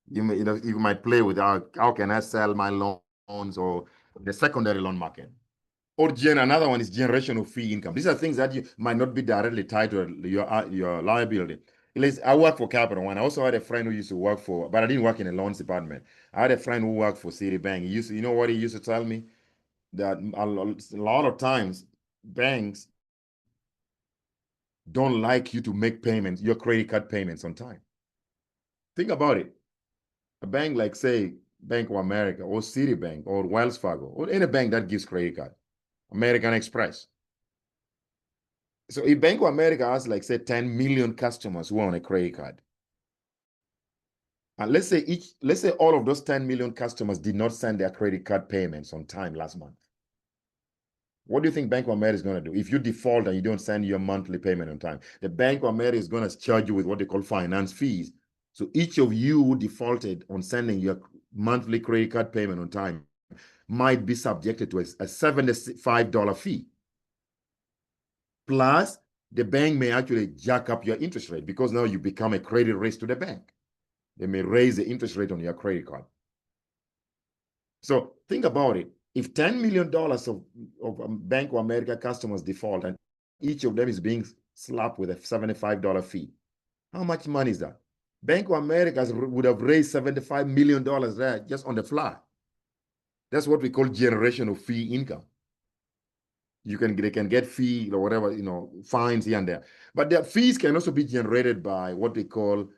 You might play with how can I sell my loans, or the secondary loan market. Or another one is generational fee income. These are things that you might not be directly tied to your liability. I work for Capital One. I also had a friend who used to work for, but I didn't work in the loans department. I had a friend who worked for Citibank. You know what he used to tell me? That a lot of times banks don't like you to make payments, your credit card payments on time. Think about it. A bank like, say, Bank of America or Citibank or Wells Fargo or any bank that gives credit card, American Express. So if Bank of America has, like, say, 10 million customers who are on a credit card, and let's say all of those 10 million customers did not send their credit card payments on time last month. What do you think Bank of America is going to do? If you default and you don't send your monthly payment on time, the Bank of America is going to charge you with what they call finance fees. So each of you who defaulted on sending your monthly credit card payment on time might be subjected to a $75 fee. Plus, the bank may actually jack up your interest rate because now you become a credit risk to the bank. They may raise the interest rate on your credit card. So think about it. If $10 million of Bank of America customers default and each of them is being slapped with a $75 fee, how much money is that? Bank of America would have raised $75 million there just on the fly. That's what we call generational fee income. They can get fee or whatever, fines here and there. But their fees can also be generated by what they call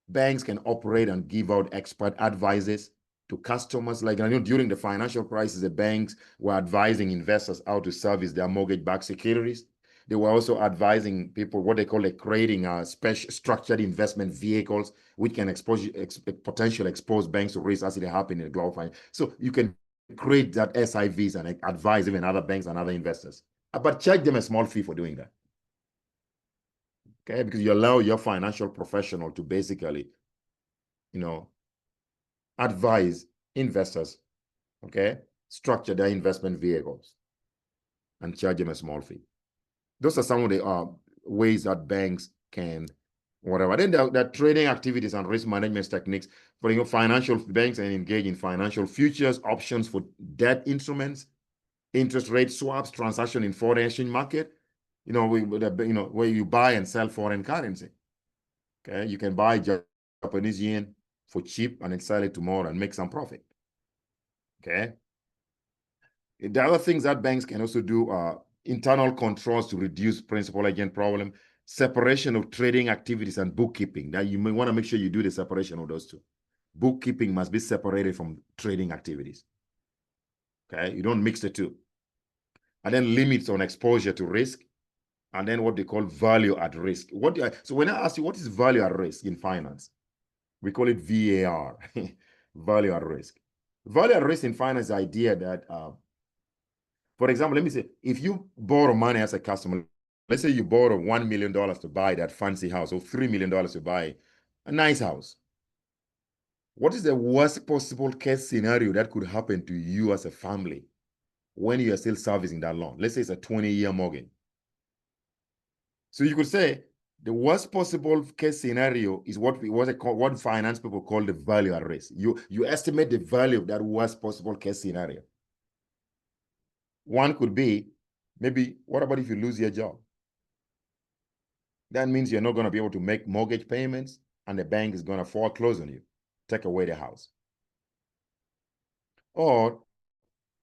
banks can operate and give out expert advices to customers. Like, during the financial crisis, the banks were advising investors how to service their mortgage-backed securities. They were also advising people what they call creating special structured investment vehicles, which can potentially expose banks to risk as it happened in the global finance. So you can create that SIVs and advise even other banks and other investors, but charge them a small fee for doing that. Okay, because you allow your financial professional to basically, advise investors, okay, structure their investment vehicles and charge them a small fee. Those are some of the ways that banks can, whatever. Then there are trading activities and risk management techniques. For financial banks and engage in financial futures, options for debt instruments, interest rate swaps, transaction in foreign exchange market. Where you buy and sell foreign currency. Okay, you can buy Japanese yen for cheap and then sell it tomorrow and make some profit. Okay. The other things that banks can also do are internal controls to reduce principal agent problem, separation of trading activities and bookkeeping. Now you may want to make sure you do the separation of those two. Bookkeeping must be separated from trading activities. Okay, you don't mix the two. And then limits on exposure to risk, and then what they call value at risk. So when I ask you what is value at risk in finance, we call it VAR, value at risk. Value at risk in finance is the idea that, for example, let me say, if you borrow money as a customer, let's say you borrow $1 million to buy that fancy house, or $3 million to buy a nice house. What is the worst possible case scenario that could happen to you as a family when you are still servicing that loan? Let's say it's a 20-year mortgage. So you could say the worst possible case scenario is what finance people call the value at risk. You estimate the value of that worst possible case scenario. One could be, maybe, what about if you lose your job? That means you're not going to be able to make mortgage payments, and the bank is going to foreclose on you, take away the house. Or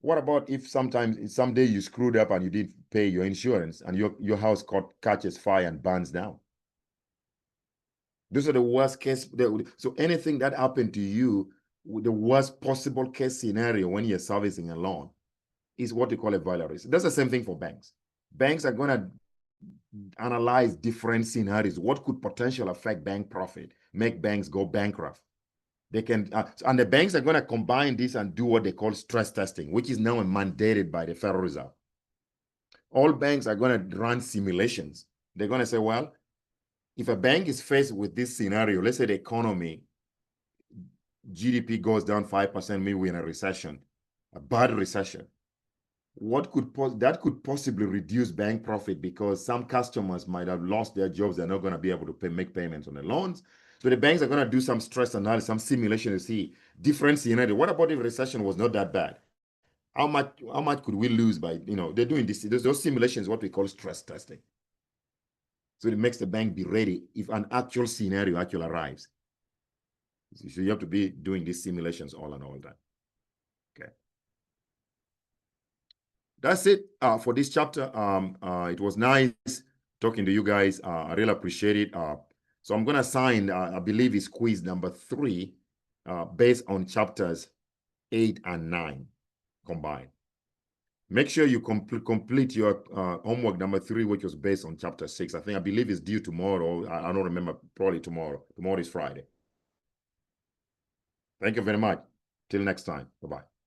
what about if someday you screwed up and you didn't pay your insurance and your house catches fire and burns down? Those are the worst case. So anything that happened to you, the worst possible case scenario when you're servicing a loan, is what they call a value risk. That's the same thing for banks. Banks are going to analyze different scenarios. What could potentially affect bank profit, make banks go bankrupt? They can, and the banks are going to combine this and do what they call stress testing, which is now mandated by the Federal Reserve. All banks are going to run simulations they're going to say, well, if a bank is faced with this scenario, let's say the economy, GDP goes down 5%, maybe we're in a recession, a bad recession. What could that could possibly reduce bank profit because some customers might have lost their jobs. They're not going to be able to make payments on the loans. So the banks are going to do some stress analysis, some simulation to see different scenario. What about if recession was not that bad? How much could we lose by, they're doing this, those simulations, what we call stress testing. So it makes the bank be ready if an actual scenario actually arrives. So you have to be doing these simulations all and all that. Okay. That's it for this chapter. It was nice talking to you guys. I really appreciate it. So I'm going to assign, I believe it's quiz number 3 based on chapters 8 and 9 combined. Make sure you complete your homework number 3, which was based on chapter 6. I believe it's due tomorrow. I don't remember, probably tomorrow. Tomorrow is Friday. Thank you very much. Till next time. Bye-bye.